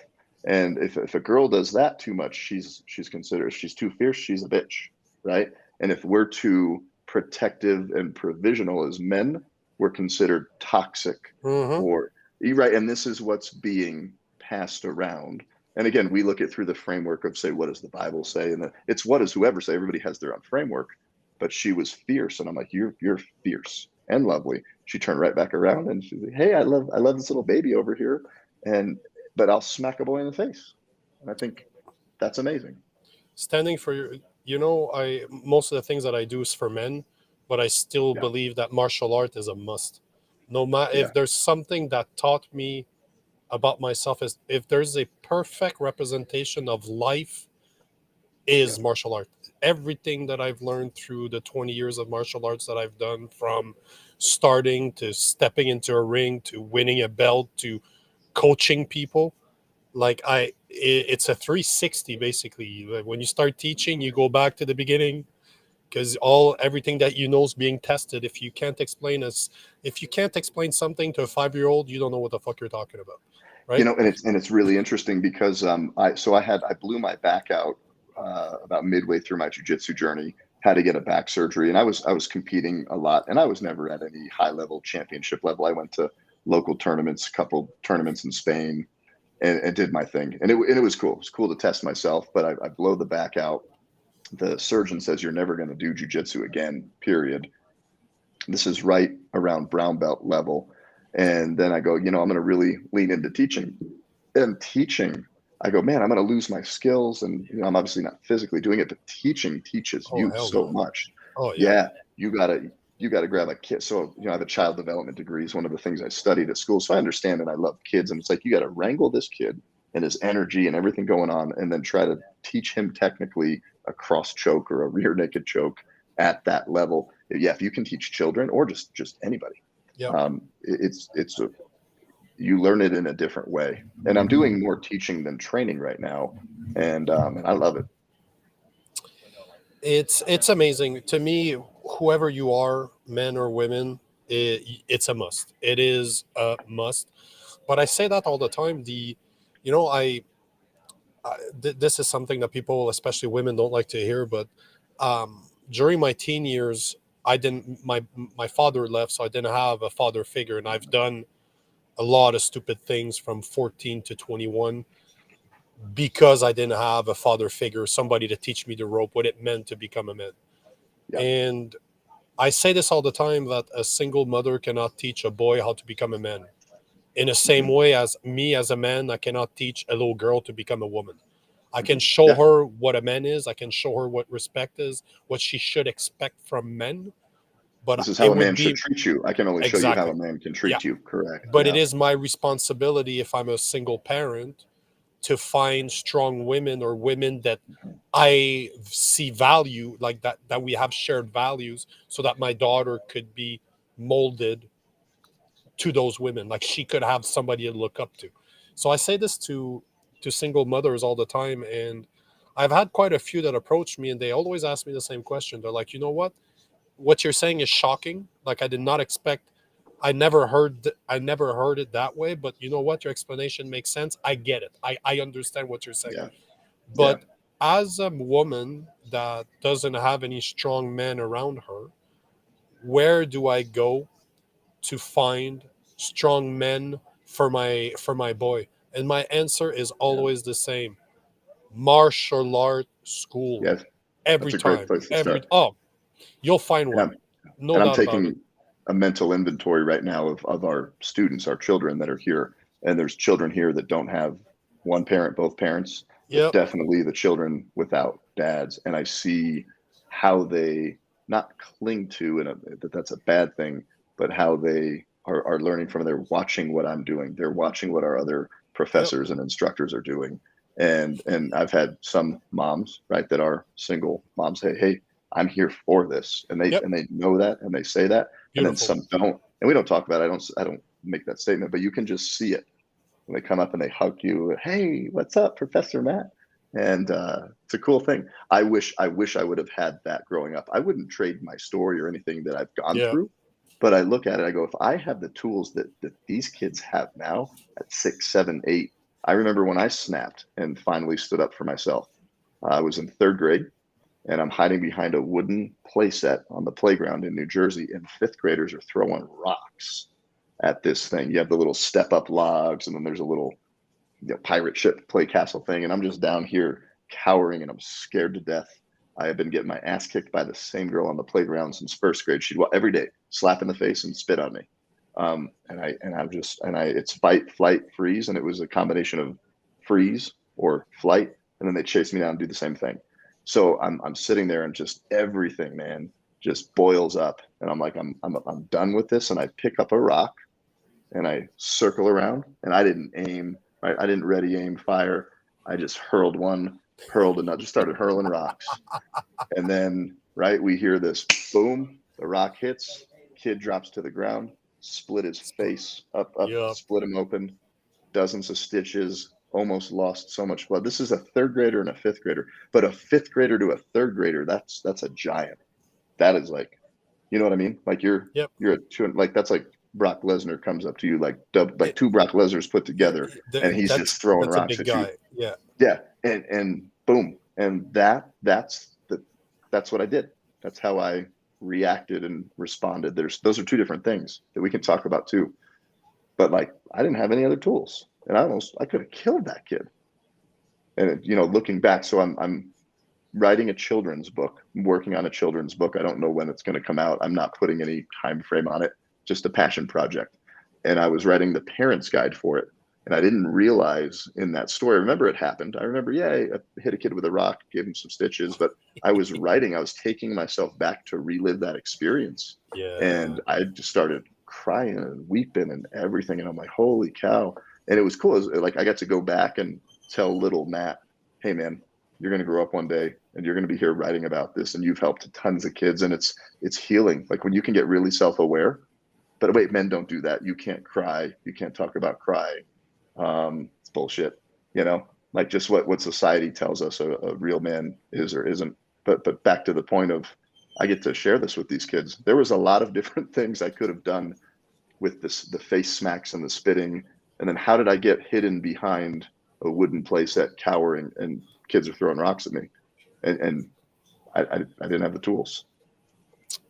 And if a girl does that too much, she's considered, if she's too fierce, she's a bitch, right? And if we're too protective and provisional as men, we're considered toxic Hmm. or right. And this is what's being passed around. And again, we look at through the framework of say, what does the Bible say? And it's what does whoever say. Everybody has their own framework, but she was fierce, and I'm like, you're fierce and lovely. She turned right back around and she's like, "Hey, I love this little baby over here, and but I'll smack a boy in the face." And I think that's amazing. Standing for your, I, most of the things that I do is for men, but I still Yeah, believe that martial art is a must. No matter yeah, if there's something that taught me about myself, is if there's a perfect representation of life, yeah. is martial art. Everything that I've learned through the 20 years of martial arts that I've done, from starting to stepping into a ring to winning a belt to coaching people, like it's a 360 basically. Like when you start teaching, you go back to the beginning, because all everything that you know is being tested. If you can't explain something to a 5-year-old, you don't know what the fuck you're talking about, right? And it's really interesting because I blew my back out about midway through my jujitsu journey. Had to get a back surgery, and I was competing a lot, and I was never at any high level championship level. I went to local tournaments, a couple tournaments in Spain, and did my thing. And it was cool. It was cool to test myself, but I blow the back out. The surgeon says you're never going to do jujitsu again, period. This is right around brown belt level. And then I go, I'm going to really lean into teaching. And teaching, I go, man, I'm going to lose my skills. And I'm obviously not physically doing it, but teaching teaches Oh you hell so no. much. Oh yeah. Yeah, you got to. you got to grab a kid. So, I have a child development degree is one of the things I studied at school. So I understand and I love kids. And it's like, you got to wrangle this kid and his energy and everything going on, and then try to teach him technically a cross choke or a rear naked choke at that level. Yeah. If you can teach children or just anybody, Yeah. it's you learn it in a different way. And I'm doing more teaching than training right now. And I love it. It's amazing to me. Whoever you are, men or women, it's a must. It is a must. But I say that all the time. You know, this is something that people, especially women, don't like to hear. But during my teen years, I didn't. My father left, so I didn't have a father figure, and I've done a lot of stupid things from 14 to 21 because I didn't have a father figure, somebody to teach me the rope, what it meant to become a man. Yeah. And I say this all the time that a single mother cannot teach a boy how to become a man. In the same Hmm. way as me as a man, I cannot teach a little girl to become a woman. I can show Yeah. her what a man is. I can show her what respect is, what she should expect from men. This But is how it a man would should be treat you. I can only show you how exactly, a man can yeah. treat you. Correct. But it Yeah. is my responsibility if I'm a single parent to find strong women or women that Mhm. I see value, like that we have shared values, so that my daughter could be molded to those women. Like she could have somebody to look up to. So I say this to single mothers all the time, and I've had quite a few that approach me, and they always ask me the same question. They're like, you know what you're saying is shocking. Like I did not expect. I never heard it that way. But you know what? Your explanation makes sense. I get it. I understand what you're saying. Yeah. Yeah. But as a woman that doesn't have any strong men around her, where do I go to find strong men for my boy? And my answer is Yeah. always the same: martial art school. Yes. Every That's a great time, place to start. you'll find And one, I'm no and I'm doubt about it. taking a mental inventory right now of our students, our children that are here. And there's children here that don't have one parent, both parents, but Yep, definitely the children without dads. And I see how they not cling to, and that that's a bad thing, but how they are learning from. They're watching what I'm doing. They're watching what our other yep, professors and instructors are doing. And I've had some moms, right, that are single moms say, "Hey, I'm here for this," and they yep. and they know that and they say that, and then Beautiful. some don't, and we don't talk about it. I don't make that statement, but you can just see it when they come up and they hug you. Hey, what's up, Professor Matt? And it's a cool thing. I wish I would have had that growing up. I wouldn't trade my story or anything that I've gone Yeah, through, but I look at it, I go, if I have the tools that these kids have now at 6, 7, 8. I remember when I snapped and finally stood up for myself. I was in third grade, and I'm hiding behind a wooden playset on the playground in New Jersey, and fifth graders are throwing rocks at this thing. You have the little step up logs, and then there's a little, pirate ship play castle thing, and I'm just down here cowering, and I'm scared to death. I have been getting my ass kicked by the same girl on the playground since first grade. She'd every day slap in the face and spit on me. And I it's fight, flight, freeze, and it was a combination of freeze or flight, and then they chase me down and do the same thing. So I'm sitting there and just everything, man, just boils up, and I'm like, I'm done with this, and I pick up a rock and I circle around, and I didn't aim, right? I didn't ready aim fire. I just hurled one, hurled another, just started hurling rocks. And then, right, we hear this boom, the rock hits, kid drops to the ground, split his face up, yep. split him open, dozens of stitches, almost lost so much blood. This is a third grader and a fifth grader, but a fifth grader to a third grader, that's a giant. That is like, you know what I mean? Like Yep. you're a two, like that's like Brock Lesnar comes up to you like like It, two Brock Lesnar's put together, and he's just throwing that's a rocks big at you. guy. Yeah. Yeah, and boom, and that's what I did. That's how I reacted and responded. Those are two different things that we can talk about too. But like I didn't have any other tools, and I could have killed that kid. And looking back, so I'm writing a children's book. I'm working on a children's book. I don't know when it's going to come out. I'm not putting any time frame on it. Just a passion project. And I was writing the parents' guide for it. And I didn't realize in that story, I remember it happened. I remember, yeah, I hit a kid with a rock, gave him some stitches, but I was writing, I was taking myself back to relive that experience. Yeah. And I just started crying and weeping and everything. And I'm like, holy cow. And it was cool. It was like I got to go back and tell little Matt, hey man, you're going to grow up one day and you're going to be here writing about this. And you've helped tons of kids. And it's healing. Like when you can get really self-aware. But wait, men don't do that. You can't cry. You can't talk about crying. It's bullshit, you know, like just what society tells us a real man is or isn't. But back to the point of, I get to share this with these kids. There was a lot of different things I could have done with this, the face smacks and the spitting, and then how did I get hidden behind a wooden playset, cowering, and kids are throwing rocks at me, and I didn't have the tools.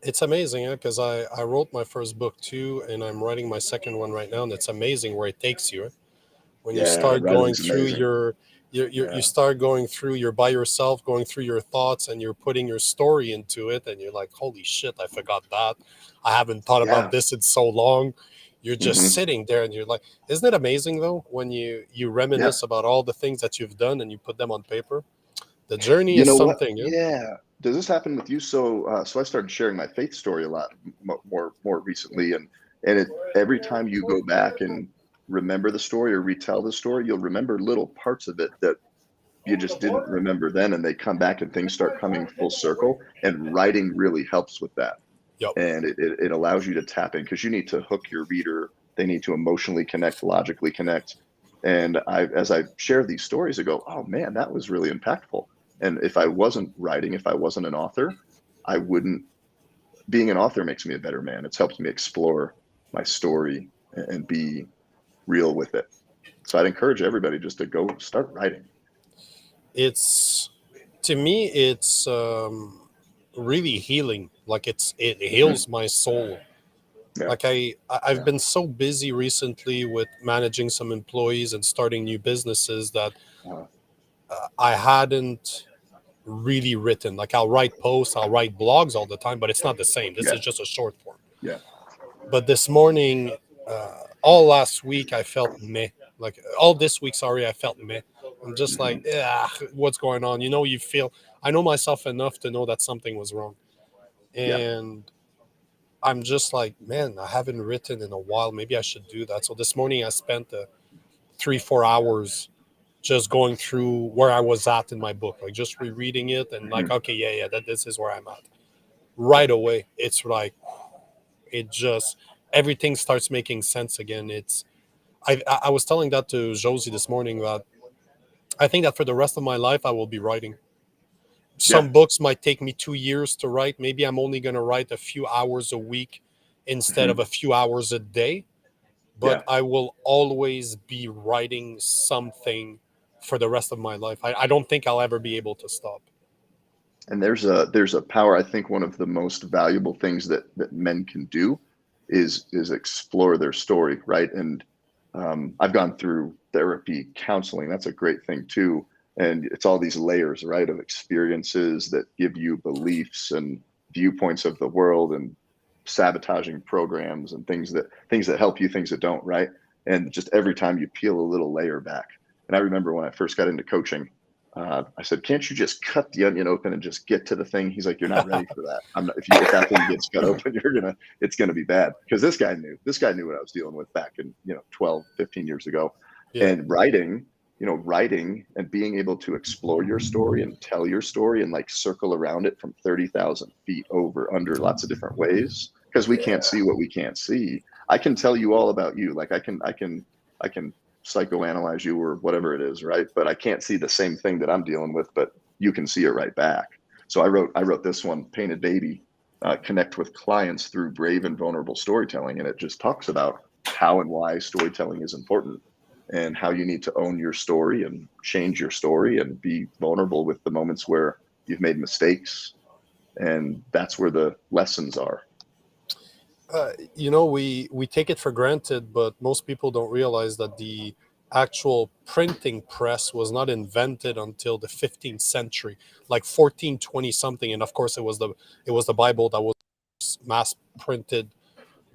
It's amazing because I wrote my first book too, and I'm writing my second one right now, and it's amazing where it takes you. When you Yeah, start going writing's through amazing. you Yeah, start going through, you're by yourself going through your thoughts and you're putting your story into it, and you're like, holy shit, I forgot that. I haven't thought about yeah. this in so long. You're just Hmm. sitting there and you're like, isn't it amazing though when you Yeah. reminisce about all the things that you've done and you put them on paper? The journey You is know what? something, yeah. Yeah. Does this happen with you? So I started sharing my faith story a lot more recently, and it every time you go back and remember the story or retell the story, you'll remember little parts of it that you just didn't remember then, and they come back and things start coming full circle. And writing really helps with that, Yep. and it allows you to tap in because you need to hook your reader. They need to emotionally connect, logically connect. And as I share these stories, I go, oh man, that was really impactful. And if I wasn't writing, if I wasn't an author, I wouldn't. Being an author makes me a better man. It's helped me explore my story and be real with it. So I'd encourage everybody just to go start writing. It's to me it's really healing. Like it Hmm. heals my soul. Yeah, Like I've yeah, been so busy recently with managing some employees and starting new businesses that uh, I hadn't really written. Like I'll write posts, I'll write blogs all the time, but it's not the same. This yeah, is just a short form. yeah, But this morning, all last week, I felt meh. Like all this week, sorry, I felt meh. I'm just like, hmm, yeah, what's going on? You know, you feel. I know myself enough to know that something was wrong, yeah, and I'm just like, man, I haven't written in a while. Maybe I should do that. So this morning, I spent 3 4 hours just going through where I was at in my book, like just rereading it and like, hmm, okay, yeah, yeah, that this is where I'm at. yeah, Right away, it's like it just everything starts making sense again. It's I was telling that to Josie this morning that I think that for the rest of my life I will be writing. yeah, Some books might take me 2 years to write. Maybe I'm only going to write a few hours a week instead of hmm, a few hours a day. But yeah. I will always be writing something for the rest of my life. I don't think I'll ever be able to stop. And there's a power. I think one of the most valuable things that men can do is explore their story, right? And I've gone through therapy, counseling. That's a great thing too. And it's all these layers, right, of experiences that give you beliefs and viewpoints of the world and sabotaging programs and things that help you, things that don't, right? And just every time you peel a little layer back. And I remember when I first got into coaching, I said, "Can't you just cut the onion open and just get to the thing?" He's like, "You're not ready for that. I'm not, if that thing gets cut open, it's gonna be bad." Because this guy knew what I was dealing with back in 12, 15 years ago. Yeah. And writing and being able to explore your story and tell your story and like circle around it from 30,000 feet over under lots of different ways because we can't see what we can't see. I can tell you all about you. Like I can psychoanalyze you or whatever it is, right? But I can't see the same thing that I'm dealing with, but you can see it right back. So I wrote this one, Painted Baby, connect with clients through brave and vulnerable storytelling, and it just talks about how and why storytelling is important and how you need to own your story and change your story and be vulnerable with the moments where you've made mistakes, and that's where the lessons are. We take it for granted, but most people don't realize that the actual printing press was not invented until the 15th century, like 1420 something. And of course, it was the Bible that was mass printed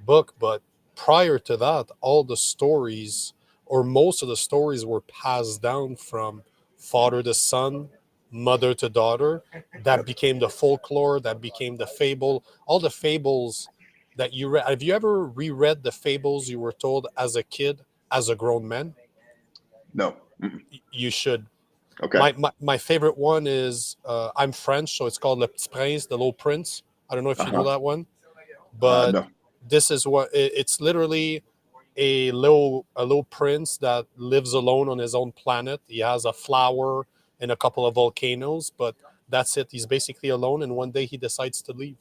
book. But prior to that, all the stories or most of the stories were passed down from father to son, mother to daughter. That Yep. became the folklore, that became the fable. All the fables that you read. Have you ever reread the fables you were told as a kid, as a grown man? No. Mm-mm. You should. Okay. My favorite one is I'm French, so it's called Le Petit Prince, the Little Prince. I don't know if you know Uh-huh. that one, but No. this is what it's literally a little prince that lives alone on his own planet. He has a flower and a couple of volcanoes, but that's it. He's basically alone, and one day he decides to leave,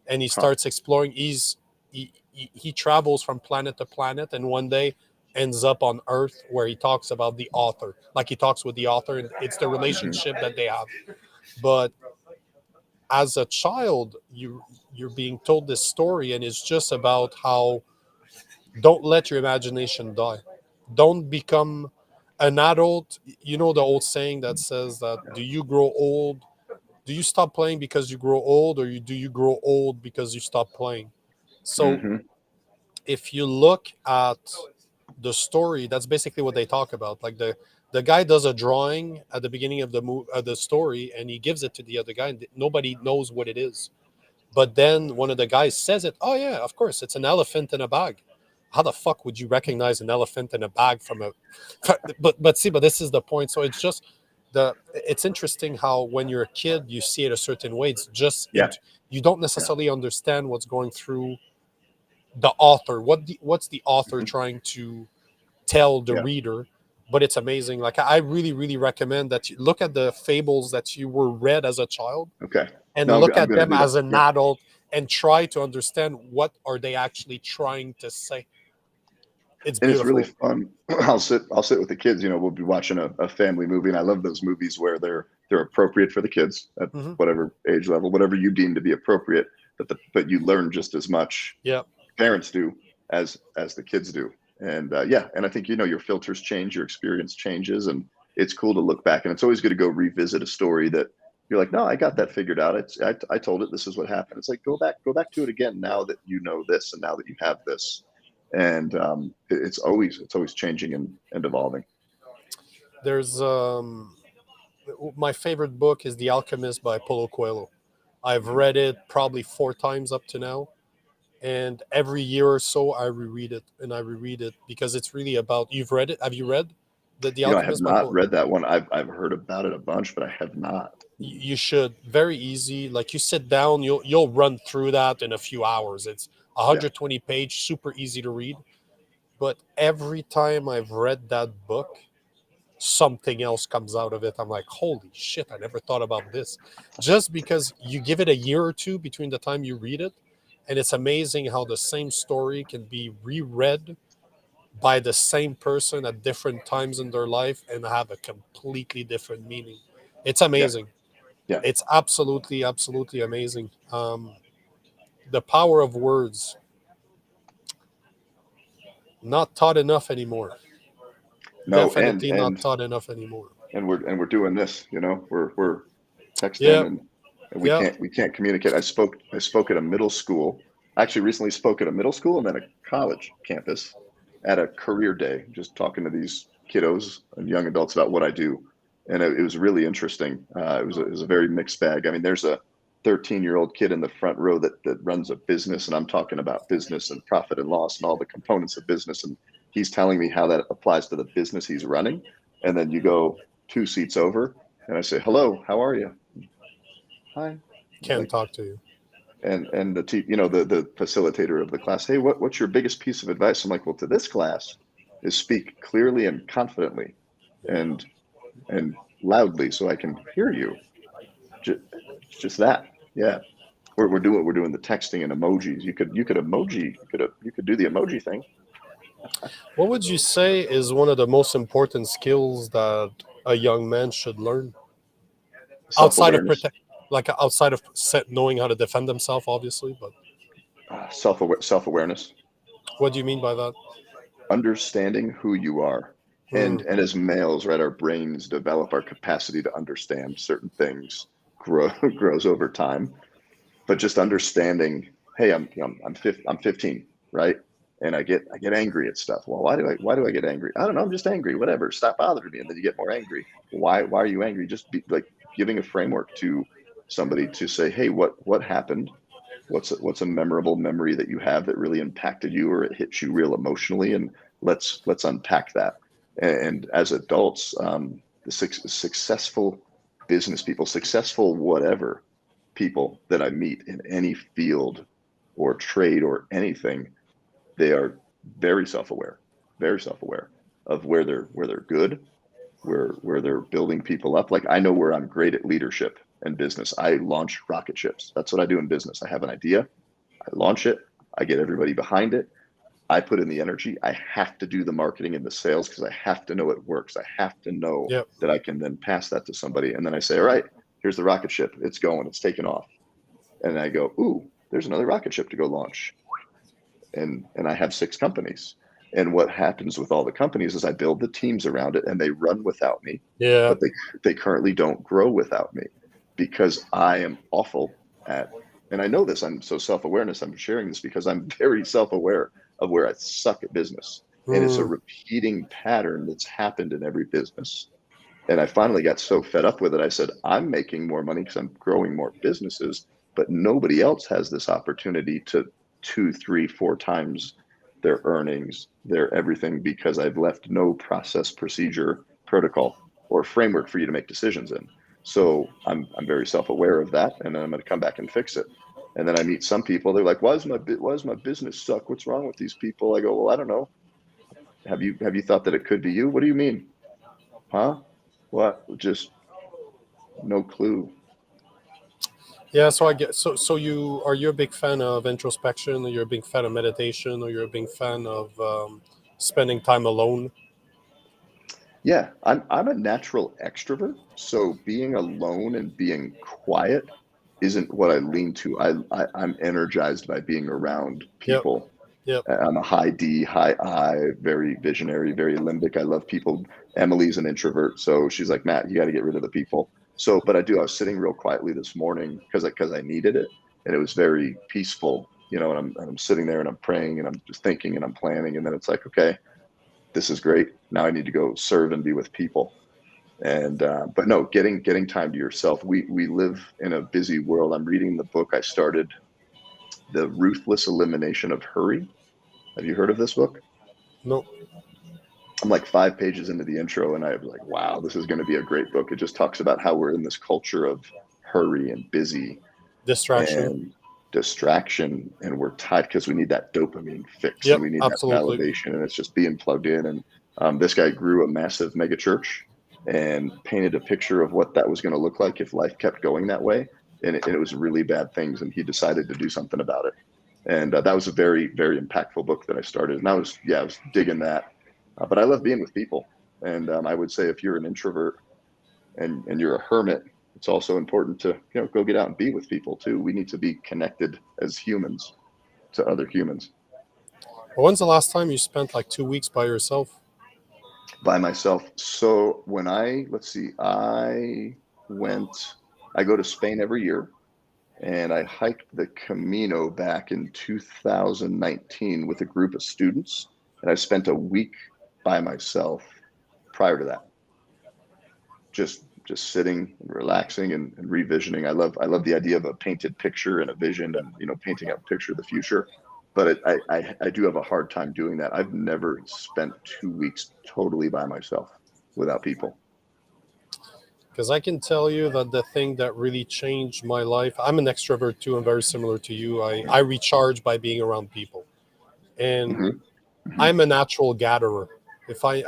and he Huh. starts exploring. He travels from planet to planet, and one day ends up on Earth where he talks about the author, like he talks with the author, and it's the Hmm. relationship that they have. But as a child, you're being told this story, and it's just about how don't let your imagination die. Don't become an adult. You know the old saying that says that do you grow old? Do you stop playing because you grow old, or do you grow old because you stop playing? So Hmm. if you look at the story, that's basically what they talk about. Like the guy does a drawing at the beginning of the story, and he gives it to the other guy, and nobody knows what it is. But then one of the guys says it. Oh yeah, of course, it's an elephant in a bag. How the fuck would you recognize an elephant in a bag from a? But see, but this is the point. So it's just it's interesting how when you're a kid you see it a certain way. It's just Yeah. you don't Yeah. necessarily understand what's going through the author. What's the author Hmm. trying to tell the Yeah. reader? But it's amazing. Like I really recommend that you look at the fables that you were read as a child Okay. and No, look I'm at going to them do that. as an Yeah. adult and try to understand what are they actually trying to say. It's And it's really beautiful. fun. I'll sit with the kids. We'll be watching a family movie, and I love those movies where they're appropriate for the kids at Hmm. whatever age level, whatever you deem to be appropriate. But you learn just as much, Yeah, parents do, as the kids do. And yeah, and I think your filters change, your experience changes, and it's cool to look back. And it's always good to go revisit a story that you're like, no, I got that figured out. I told it. This is what happened. It's like go back to it again now that you know this, and now that you have this. And it's always changing and evolving. there's my favorite book is The Alchemist by Paulo Coelho. I've Mhm. read it probably 4 times up to now, and every year or so I reread it and I reread it because it's really about. You've read it? Have you read The I have Alchemist by not Paulo? read that one. I've heard about it a bunch, but I have not. You should. Very easy. Like you sit down, you'll run through that in a few hours. It's Yeah. 120 page, super easy to read. But every time I've read that book, something else comes out of it. I'm like, holy shit, I never thought about this. Just because you give it a year or two between the time you read it, and it's amazing how the same story can be reread by the same person at different times in their life and have a completely different meaning. It's Yeah. amazing. Yeah. It's absolutely amazing. The power of words, not taught enough anymore. No, and Definitely not and taught enough anymore. and we're doing this. We're texting, Yeah, and we yeah. can't communicate. I spoke at a middle school. I actually recently spoke at a middle school and then a college campus at a career day, just talking to these kiddos and young adults about what I do, and it was really interesting. It was a very mixed bag. I mean, there's a 13-year-old kid in the front row that runs a business, and I'm talking about business and profit and loss and all the components of business, and he's telling me how that applies to the business he's running. And then you go two seats over, and I say, "Hello, how are you?" "Hi." Can't Like, talk to you. and the facilitator of the class, "Hey, what's your biggest piece of advice?" I'm like, "Well, to this class is speak clearly and confidently, Yeah. and and loudly so I can hear you." Just, just that. Yeah. We're doing the texting and emojis. You could emoji. You could do the emoji thing. What would you say is one of the most important skills that a young man should learn Self outside of awareness. protect, like outside of knowing how to defend himself, obviously? But Self awareness. what do you mean by that? Understanding who you are. and Hmm. and as males, right, our brains develop, our capacity to understand certain things grows over time. But just understanding, hey, I'm 15, right? and I get angry at stuff. Well, why do I get angry? I don't know. I'm just angry. Whatever. Stop bothering me. And then you get more angry. Why are you angry? Just be like giving a framework to somebody to say, hey, what happened? What's a memorable memory that you have that really impacted you or it hit you real emotionally, and let's unpack that. And as adults, the successful business people, successful whatever people that I meet in any field or trade or anything, they are very self-aware, very self-aware of where they're good, where they're building people up. Like I know where I'm great at leadership and business. I launch rocket ships. That's what I do in business. I have an idea, I launch it, I get everybody behind it. I put in the energy. I have to do the marketing and the sales because I have to know it works. I have to know Yep. that I can then pass that to somebody. And then I say, all right, here's the rocket ship. It's going, it's taking off. And I go, ooh, there's another rocket ship to go launch. And I have 6 companies. And what happens with all the companies is I build the teams around it and they run without me, Yeah. but they currently don't grow without me because I am awful at, and I know this, I'm so self-awareness, I'm sharing this because I'm very self-aware of where I suck at business. And it's a Mm. repeating pattern that's happened in every business. And I finally got so fed up with it. I said, I'm making more money because I'm growing more businesses, but nobody else has this opportunity to 2, 3, 4 times their earnings, their everything, because I've left no process, procedure, protocol, or framework for you to make decisions in. So I'm very self-aware of that, and then I'm going to come back and fix it. And then I meet some people. They're like, "Why does my business suck? What's wrong with these people?" I go, "Well, I don't know. Have you thought that it could be you? What do you mean? Huh? What? Just no clue." Yeah, so I get so you are you a big fan of introspection, or you're a big fan of meditation, or you're a big fan of spending time alone? Yeah, I'm a natural extrovert, so being alone and being quiet isn't what I lean to. I'm energized by being around Yep. people. Yep. I'm a high D, high I, very visionary, very limbic. I love people. Emily's an introvert, so she's like, Matt, you got to get rid of the people. So, but I do. I was sitting real quietly this morning because I needed it, and it was very peaceful, and I'm sitting there and I'm praying and I'm just thinking and I'm planning, and then it's like, okay, this is great. Now I need to go serve and be with people. And but no, getting time to yourself. We live in a busy world. I'm reading the book I started, The Ruthless Elimination of Hurry. Have you heard of this book? No. I'm like 5 pages into the intro, and I was like, wow, this is going to be a great book. It just talks about how we're in this culture of hurry and busy Distraction. and distraction, and we're tied because we need that dopamine fix and Yep. we need that Absolutely. validation, and it's just being plugged in. And this guy grew a massive mega church and painted a picture of what that was going to look like if life kept going that way, and it was really bad things, and he decided to do something about it. And that was a very, very impactful book that I started, and I was digging that. But I love being with people, and I would say if you're an introvert and you're a hermit, it's also important to go get out and be with people too. We need to be connected as humans to other humans. When's the last time you spent like 2 weeks by yourself? By myself. So when I let's see, I go to Spain every year, and I hiked the Camino back in 2019 with a group of students, and I spent a week by myself prior to that, just sitting and relaxing and revisioning. I love the idea of a painted picture and a vision, and painting out a picture of the future. But I do have a hard time doing that. I've never spent 2 weeks totally by myself without people. Because I can tell you that the thing that really changed my life, I'm an extrovert too. I'm very similar to you. I recharge by being around people. And Hmm. Hmm. I'm a natural gatherer.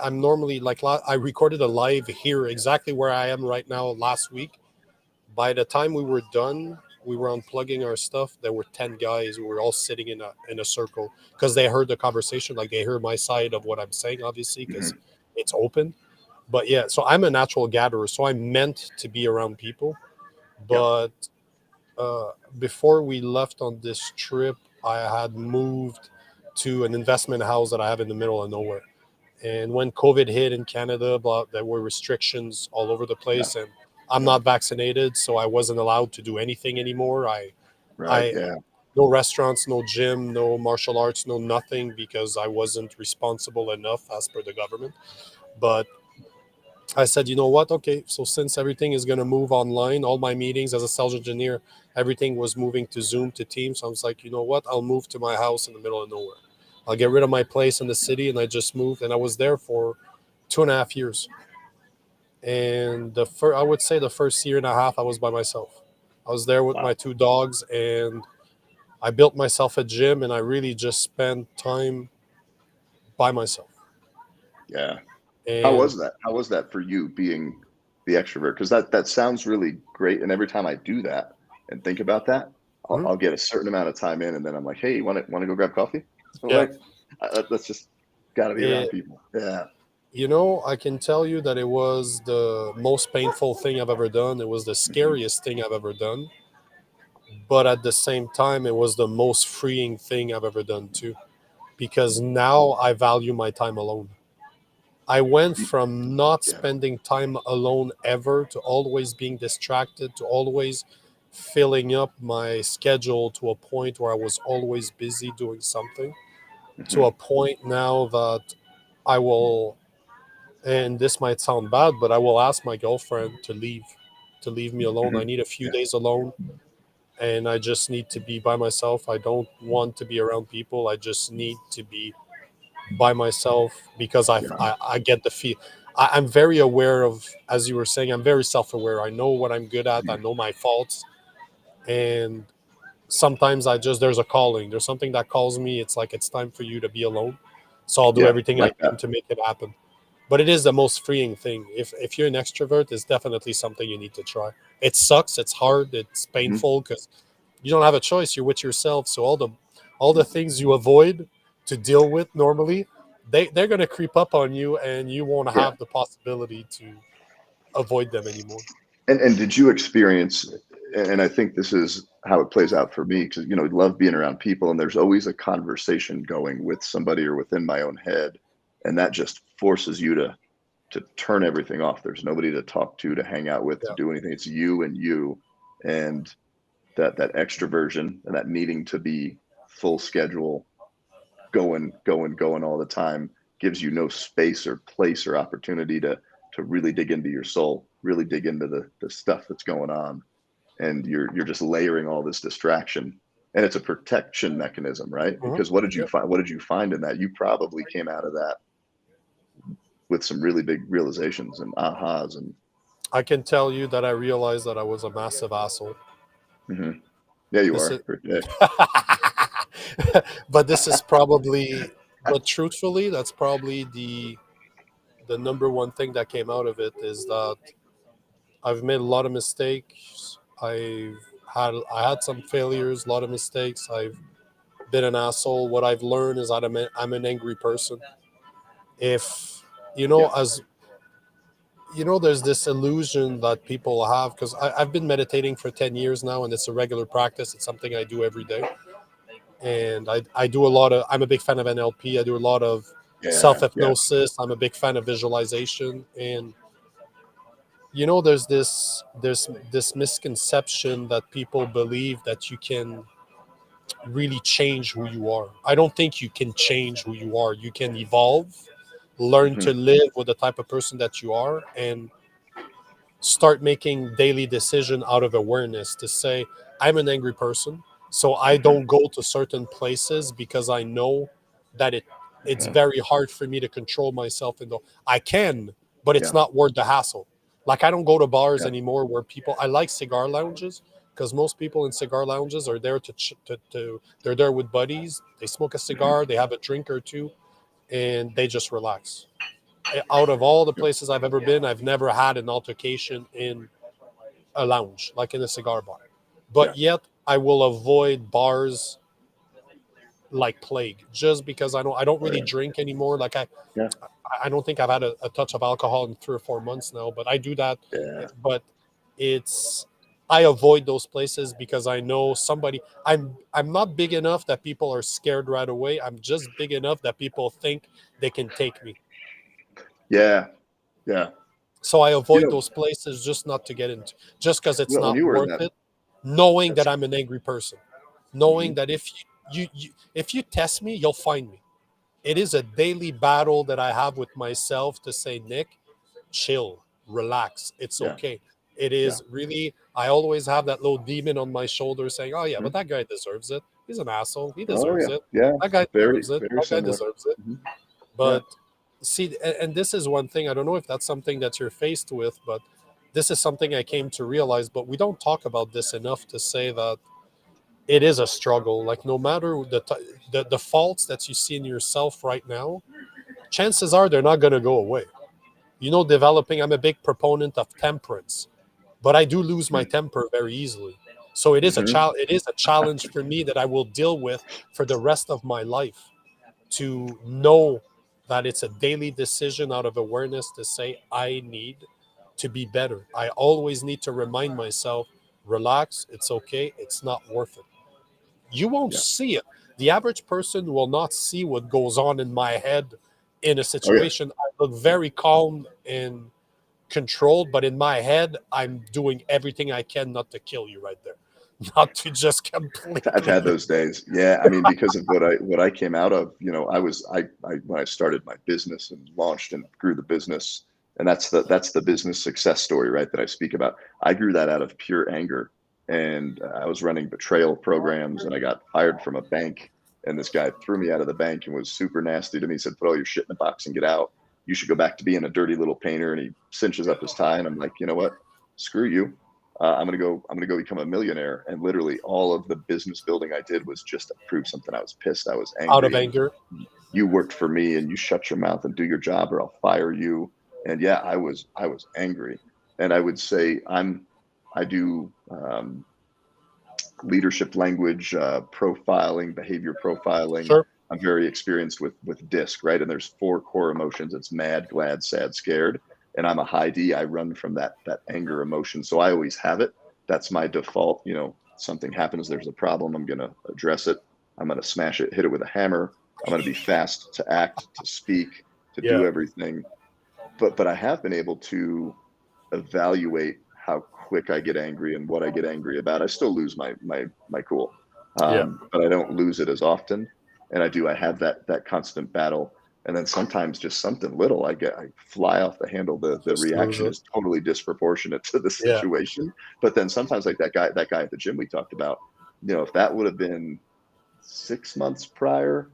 I'm normally like, I recorded a live here exactly where I am right now last week. By the time we were done, we were unplugging our stuff. There were 10 guys who were all sitting in a circle because they heard the conversation. Like they heard my side of what I'm saying, obviously, because Hmm. it's open. But yeah, so I'm a natural gatherer. So I'm meant to be around people. Yep. But before we left on this trip, I had moved to an investment house that I have in the middle of nowhere. And when COVID hit in Canada, there were restrictions all over the Yeah. place, and I'm Yeah. not vaccinated, so I wasn't allowed to do anything anymore. Right. I Yeah. no restaurants, no gym, no martial arts, no nothing, because I wasn't responsible enough as per the government. But I said, you know what? Okay, so since everything is going to move online, all my meetings as a sales engineer, everything was moving to Zoom, to Teams. So I was like, you know what? I'll move to my house in the middle of nowhere. I'll get rid of my place in the city. And I just moved. And I was there for 2.5 years. And I would say the first year and a half, I was by myself. I was there with my Wow. two dogs, and I built myself a gym, and I really just spent time by myself. Yeah. How And was that? How was that for you being the extrovert? Because that sounds really great. And every time I do that and think about that, mhm, I'll get a certain amount of time in, and then I'm like, hey, you want to go grab coffee? yeah, Like, that's just got to be around it, people. Yeah. I can tell you that it was the most painful thing I've ever done. It was the Hmm. scariest thing I've ever done. But at the same time, it was the most freeing thing I've ever done too, because now I value my time alone. I went from not Yeah. spending time alone ever to always being distracted, to always filling up my schedule to a point where I was always busy doing something, to Hmm. a point now that I will, and this might sound bad, but I will ask my girlfriend to leave me alone. I Hmm. need a few Yeah. days alone, and I just need to be by myself. I don't want to be around people. I just need to be by myself, because Yeah. I get the feel. I'm very aware of, as you were saying, I'm very self aware. I know what I'm good at. I Mhm. know my faults, and sometimes there's a calling. There's something that calls me. It's like it's time for you to be alone. So I'll do Yeah. I everything I like that. can to make it happen. But it is the most freeing thing. If you're an extrovert, it's definitely something you need to try. It sucks. It's hard. It's Hmm. painful because you don't have a choice. You're with yourself. So all the things you avoid to deal with normally, they're gonna creep up on you, and you won't Yeah. have the possibility to avoid them anymore. And did you experience, and I think this is how it plays out for me, because I love being around people, and there's always a conversation going with somebody or within my own head, and that just forces you to turn everything off. There's nobody to talk to hang out with, to Yeah. do anything. It's you and you, and that extroversion and that needing to be full schedule, going all the time, gives you no space or place or opportunity to really dig into your soul, really dig into the stuff that's going on, and you're just layering all this distraction, and it's a protection mechanism, right? Mhm. Because what did you Yep. find? What did you find in that? You probably came out of that with some really big realizations and ahas and I can tell you that I realized that I was a massive asshole. mhm. Yeah, you This are. is, Yeah. but this is probably, but truthfully, that's probably the number one thing that came out of it is that I've made a lot of mistakes. I had some failures, a lot of mistakes. I've been an asshole. What I've learned is that I'm an angry person. If Yeah. as there's this illusion that people have, because I've been meditating for 10 years now, and it's a regular practice. It's something I do every day, and I do a lot of. I'm a big fan of NLP. I do a lot of self Yeah. Yeah. hypnosis. I'm a big fan of visualization, and there's this misconception that people believe that you can really change who you are. I don't think you can change who you are. You can evolve, learn to Hmm. live with the type of person that you are, and start making daily decision out of awareness to say, I'm an angry person, so I Hmm. don't go to certain places because I know that it's Hmm. very hard for me to control myself, and though I can, but it's Yeah. not worth the hassle. Like, I don't go to bars Yeah. anymore where people, I like cigar lounges, because most people in cigar lounges are there to they're there with buddies, they smoke a Hmm. cigar, they have a drink or two, and they just relax. Out of all the Yeah. places I've ever been, I've never had an altercation in a lounge, like in a cigar bar. Yeah. But yet, I will avoid bars like plague, just because I don't Oh, really yeah. drink anymore. Like, Yeah. I don't think I've had a touch of alcohol in 3 or 4 months now, but I do that. Yeah. But it's I avoid those places because I know somebody. I'm not big enough that people are scared right away. I'm just big enough that people think they can take me. Yeah. Yeah. So I You avoid know, those places just not to get into, just because it's when not you were in worth that, it, knowing that's that I'm an angry person. knowing Hmm. that if you test me, you'll find me. It is a daily battle that I have with myself to say, Nick, chill, relax, it's Yeah. okay. It Yeah. is really, I always have that little demon on my shoulder saying, oh yeah, but Mhm. that guy deserves it. He's an asshole. He Oh deserves yeah. it. Yeah. That guy Very, deserves it. very That guy similar. deserves it. Hmm. Yeah. But see, and this is one thing, I don't know if that's something that you're faced with, but this is something I came to realize, but we don't talk about this enough to say that it is a struggle. Like no matter the faults that you see in yourself right now, chances are they're not going to go away. Developing, I'm a big proponent of temperance, but I do lose my temper very easily. So Hmm. it is a challenge for me that I will deal with for the rest of my life, to know that it's a daily decision out of awareness to say I need to be better. I always need to remind myself, relax, it's okay, it's not worth it. You won't Yeah. see it. The average person will not see what goes on in my head in a Oh yeah. situation. I look very calm and controlled, but in my head, I'm doing everything I can not to kill you right there, not to just I've had completely. those days. Yeah, I mean, because of what I came out of, I when I started my business and launched and grew the business, and that's the business success story, right? That I speak about. I grew that out of pure anger, and I was running betrayal programs, and I got fired from a bank, and this guy threw me out of the bank and was super nasty to me. He said, "Put all your shit in a box and get out. You should go back to being a dirty little painter." And he cinches up his tie, and I'm like, you know what? Screw you. I'm gonna go become a millionaire. And literally all of the business building I did was just to prove something. I was pissed. I was Out of angry. And anger. you worked for me and you shut your mouth and do your job or I'll fire you. And yeah, I was angry. And I would say I do leadership language, profiling, behavior profiling. Sure. I'm very experienced with DISC, right? And there's four core emotions. It's mad, glad, sad, scared. And I'm a high D. I run from that anger emotion. So I always have it. That's my default. Something happens, there's a problem. I'm gonna address it. I'm gonna smash it, hit it with a hammer. I'm gonna be fast to act, to speak, to do Yeah. everything. But I have been able to evaluate how quick I get angry and what I get angry about. I still lose my cool, Yeah. but I don't lose it as often. And I have that constant battle. And then sometimes just something little, I fly off the handle. The Just lose reaction it. is totally disproportionate to the Yeah. situation. But then sometimes like that guy at the gym we talked about, if that would have been 6 months prior,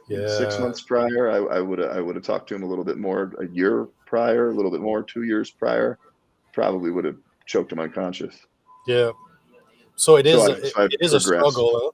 six Yeah. months prior, I would have talked to him a little bit more. A year prior, a little bit more, 2 years prior, probably would have choked him unconscious. Yeah. So So I've it is a progressed. struggle, huh?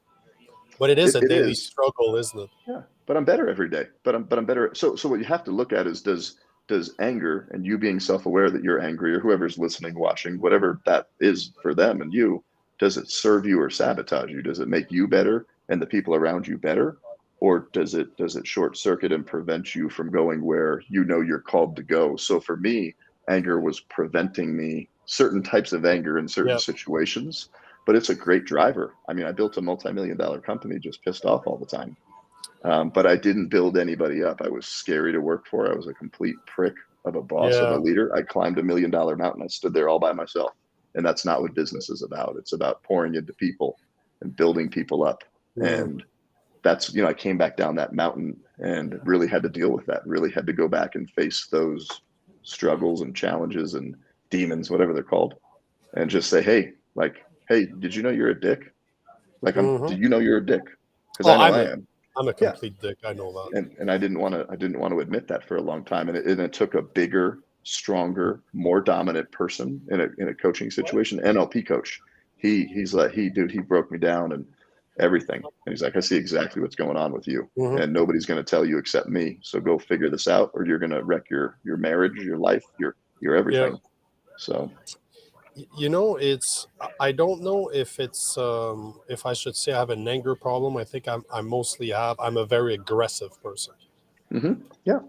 But it is It, a it daily is, struggle, isn't it? yeah. But I'm better every day. But I'm better. So what you have to look at is does anger and you being self-aware that you're angry or whoever's listening, watching, whatever that is for them and you, does it serve you or sabotage you? Does it make you better and the people around you better? Or does it short circuit and prevent you from going where you're called to go? So for me, anger was preventing me certain types of anger in certain Yeah. situations, but it's a great driver. I mean, I built a multi-million dollar company just pissed off all the time. But I didn't build anybody up. I was scary to work for. I was a complete prick of a boss, of a Yeah. leader. I climbed $1 million mountain. I stood there all by myself. And that's not what business is about. It's about pouring into people and building people up. Mm. And I came back down that mountain and really had to deal with that, really had to go back and face those struggles and challenges and demons, whatever they're called, and just say, hey, like, hey, did you know you're a dick? Like, do Hmm. you know you're a dick? Because Oh, I know I am. I'm a Yeah. complete dick. I know that. And I didn't want to admit that for a long time. And it took a bigger, stronger, more dominant person in a coaching situation, NLP coach. He's like, dude, he broke me down and everything. And he's like, I see exactly what's going on with you. Hmm. And nobody's going to tell you except me. So go figure this out, or you're going to wreck your marriage, your life, your Yeah. everything. So, It's I don't know if it's if I should say I have an anger problem. I think I mostly have. I'm a very aggressive person. yeah,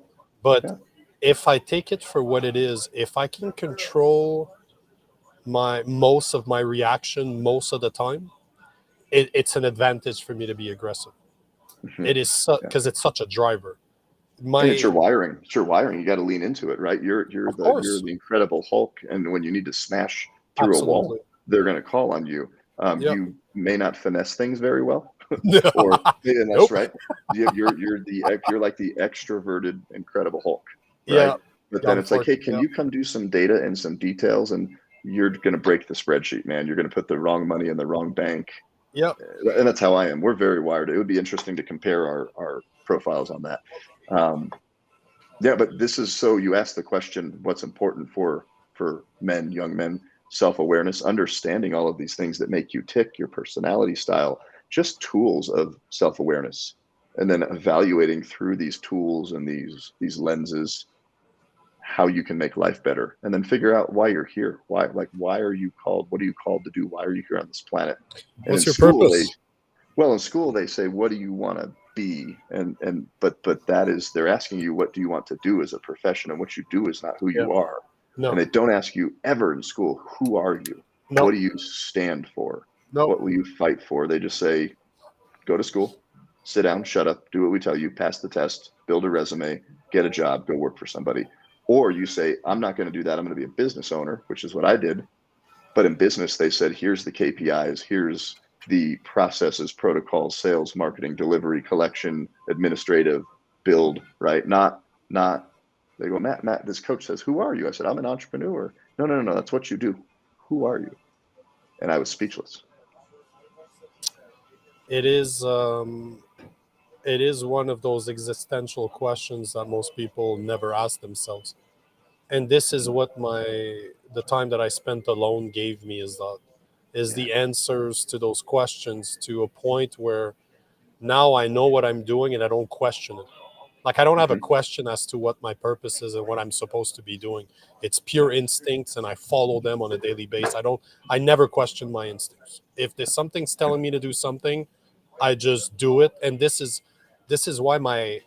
But yeah, if I take it for what it is, if I can control my most of my reaction most of the time, it's an advantage for me to be aggressive. hmm It is yeah. because it's such a driver. And it's My your wiring. It's your wiring. You got to lean into it, right? You're Of the course, Incredible Hulk, and when you need to smash through a absolutely. wall, they're going to call on you. Yep. may not finesse things very well, or and that's Nope. right. You're like the extroverted Incredible Hulk, right? Yeah. But then it's like, hey, Unfortunately. can Yeah. you come do some data and some details, and you're going to break the spreadsheet, man. You're going to put the wrong money in the wrong bank, Yeah. and that's how I am. We're very wired. It would be interesting to compare our profiles on that. Um, yeah, but this is so you asked the question, what's important for men, young men, self-awareness, understanding all of these things that make you tick, your personality style, just tools of self-awareness. And then evaluating through these tools and these lenses how you can make life better. And then figure out why you're here. Why are you called? What are you called to do? Why are you here on this planet? And in What's your school, they purpose? well, in school they say, "What do you want to be?" But that is they're asking you, "What do you want to do as a profession?" And what you do is not who Yeah. you are. And No. they don't ask you ever in school, "Who are you? No. What do you stand for? No. What will you fight for?" They just say, "Go to school, sit down, shut up, do what we tell you, pass the test, build a resume, get a job, go work for somebody." Or you say, "I'm not going to do that. I'm going to be a business owner," which is what I did. But in business, they said, here's the KPIs, here's the processes, protocols, sales, marketing, delivery, collection, administrative, build, right? Not, they go, Matt, this coach says, who are you? I said, I'm an entrepreneur. No, no, no, no, that's what you do. Who are you? And I was speechless. It is. It is one of those existential questions that most people never ask themselves. And this is Mhm. what the time that I spent alone gave me is Yeah. the answers to those questions to a point where now I know what I'm doing and I don't question it. Like I don't have a Hmm. question as to what my purpose is and what I'm supposed to be doing. It's pure Yeah. instincts and I follow them on a daily basis. I never question my instincts. If there's something's Yeah. telling me to do something, I just do it. And this is why my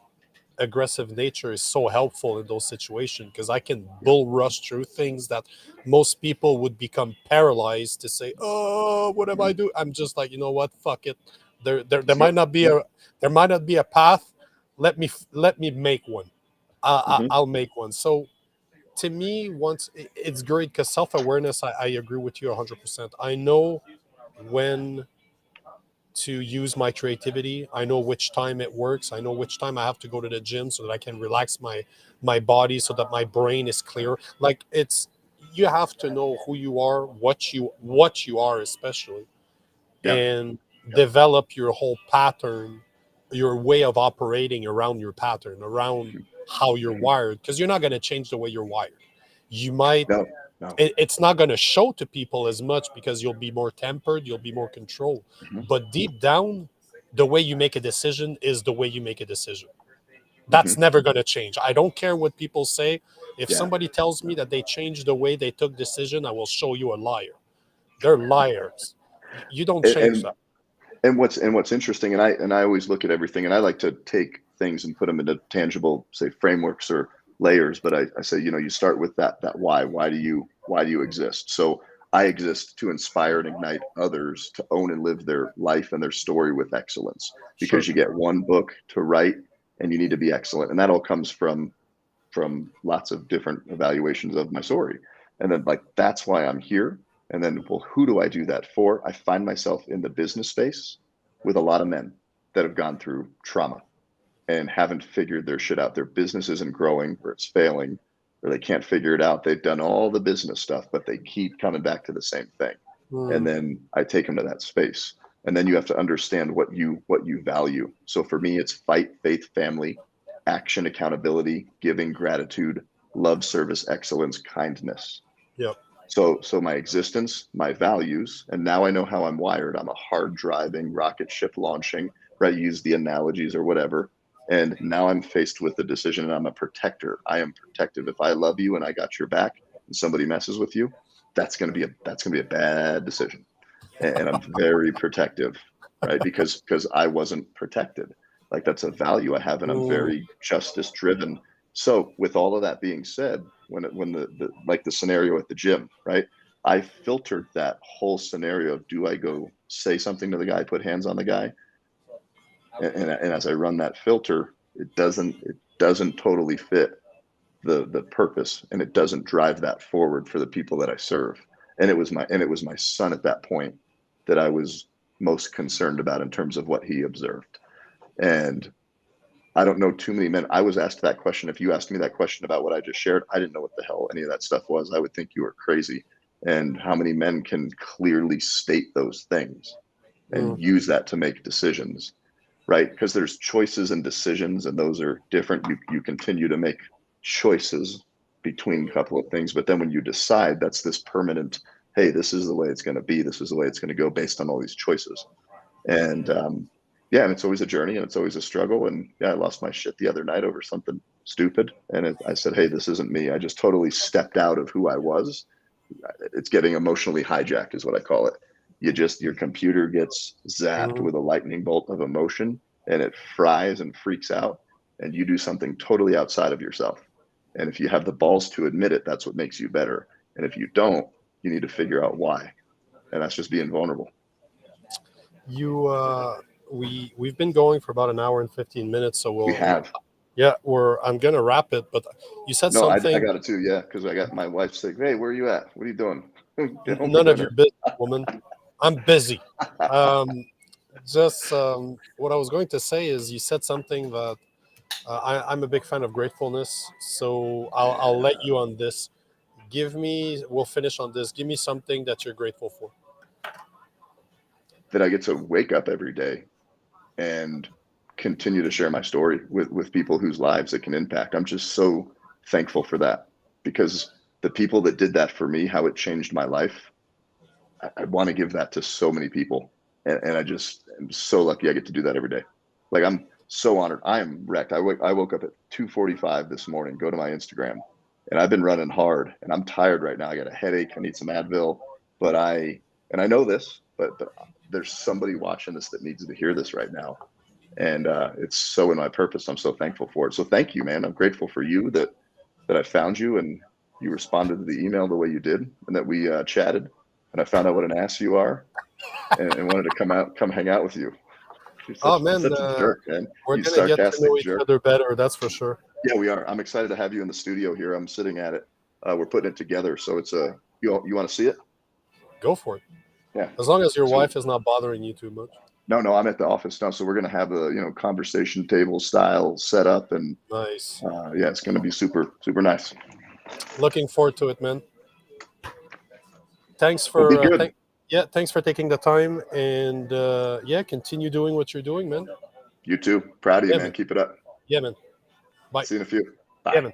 aggressive nature is so helpful in those situations because I can Yeah. bull rush through things that most people would become paralyzed to say, "Oh, what am Hmm. I do?" I'm just like, you know what? Fuck it. There Let's might go. not be Yeah. a path. Let me make one. Hmm. I'll make one. So to me, once it's great because self awareness. I agree with you 100%. I know when to use my creativity. I know which time it works. I know which time I have to go to the gym so that I can relax my body so that my brain is clear. Like it's you have to know who you are, what you are especially, Yeah. and Yeah. develop your whole pattern, your way of operating around your pattern, around Hmm. how you're Hmm. wired because you're not going to change the way you're wired. You might No, no. it's not going to show to people as much because you'll be more tempered, you'll be more controlled. Hmm. But deep down, the way you make a decision is the way you make a decision. That's Hmm. never going to change. I don't care what people say. If Yeah. somebody tells me No. that they changed the way they took decision, I will show you a liar. They're liars. You don't change And that. what's interesting, and I always look at everything, and I like to take things and put them into tangible, say, frameworks or layers. But I say, you start with that why. Why do you exist? So I exist to inspire and ignite others to own and live their life and their story with excellence. Sure. Because you get one book to write, and you need to be excellent, and that all comes from lots of different evaluations of my story. And then, like, that's why I'm here. And then, well, who do I do that for? I find myself in the business space with a lot of men that have gone through trauma and haven't figured their shit out. Their business isn't growing, or it's failing, or they can't figure it out. They've done all the business stuff, but they keep coming back to the same thing. And Mm, then I take them to that space. And then you have to understand what you value. So for me, it's fight, faith, family, action, accountability, giving, gratitude, love, service, excellence, kindness. yep. So my existence, my values, and now I know how I'm wired. I'm a hard driving, rocket ship launching, right? Use the analogies or whatever. And now I'm faced with the decision, and I'm a protector. I am protective. If I love you and I got your back and somebody messes with you, that's gonna be a bad decision. And I'm very protective, right? Because I wasn't protected. Like, that's a value I have, and I'm Mm, very justice driven. So with all of that being said, when the like the scenario at the gym, right? I filtered that whole scenario of, do I go say something to the guy, put hands on the guy? And as I run that filter, it doesn't totally fit the purpose, and it doesn't drive that forward for the people that I serve. And it was my son at that point that I was most concerned about in terms of what he observed. And I don't know too many men. I was asked that question. If you asked me that question about what I just shared, I didn't know what the hell any of that stuff was. I would think you were crazy. And how many men can clearly state those things and Mm. use that to make decisions, right? Because there's choices and decisions, and those are different. You continue to make choices between a couple of things, but then when you decide, that's this permanent, hey, this is the way it's going to be, this is the way it's going to go based on all these choices. And yeah, and it's always a journey and it's always a struggle. And yeah, I lost my shit the other night over something stupid, and I said, hey, this isn't me. I just totally stepped out of who I was. It's getting emotionally hijacked is what I call it. Your computer gets zapped Mhm. with a lightning bolt of emotion, and it fries and freaks out, and you do something totally outside of yourself. And if you have the balls to admit it, that's what makes you better. And if you don't, you need to figure out why. And that's just being vulnerable. You we've been going for about an hour and 15 minutes, so We have. yeah, I'm gonna wrap it. But you said No, I something. got it too. Yeah, because I got my wife saying, "Hey, where are you at? What are you doing? Get home for None of your dinner." business, woman. I'm busy. Um, just what I was going to say is you said something that I'm a big fan of gratefulness. So I'll let you on this. We'll finish on this. Give me something that you're grateful for. That I get to wake up every day and continue to share my story with people whose lives it can impact. I'm just so thankful for that, because the people that did that for me, how it changed my life, I want to give that to so many people. And I just am so lucky I get to do that every day. Like, I'm so honored. I am wrecked. I woke up at 2:45 this morning, go to my Instagram, and I've been running hard and I'm tired right now. I got a headache. I need some Advil, but and I know this, but there's somebody watching this that needs to hear this right now. And it's so in my purpose. I'm so thankful for it. So thank you, man. I'm grateful for you that I found you and you responded to the email the way you did, and that we chatted, and I found out what an ass you are, and wanted to come hang out with you. Oh You're man, such a jerk, man. we're You gonna get to know sarcastic each jerk. other better. That's for sure. Yeah, we are. I'm excited to have you in the studio here. I'm sitting at it. We're putting it together, so it's a you want to see it? Go for it. Yeah. As long as your So wife is not bothering you too much. no, I'm at the office now, so we're gonna have a conversation table style set up, and Nice. yeah, it's gonna be super nice. Looking forward to it, man. Thanks Well, be for good. yeah, thanks for taking the time, and yeah, continue doing what you're doing, man. You too. Proud of you, Yeah, man. man. Keep it up. Yeah, man. Bye. See you in a few. Yeah, Bye. man.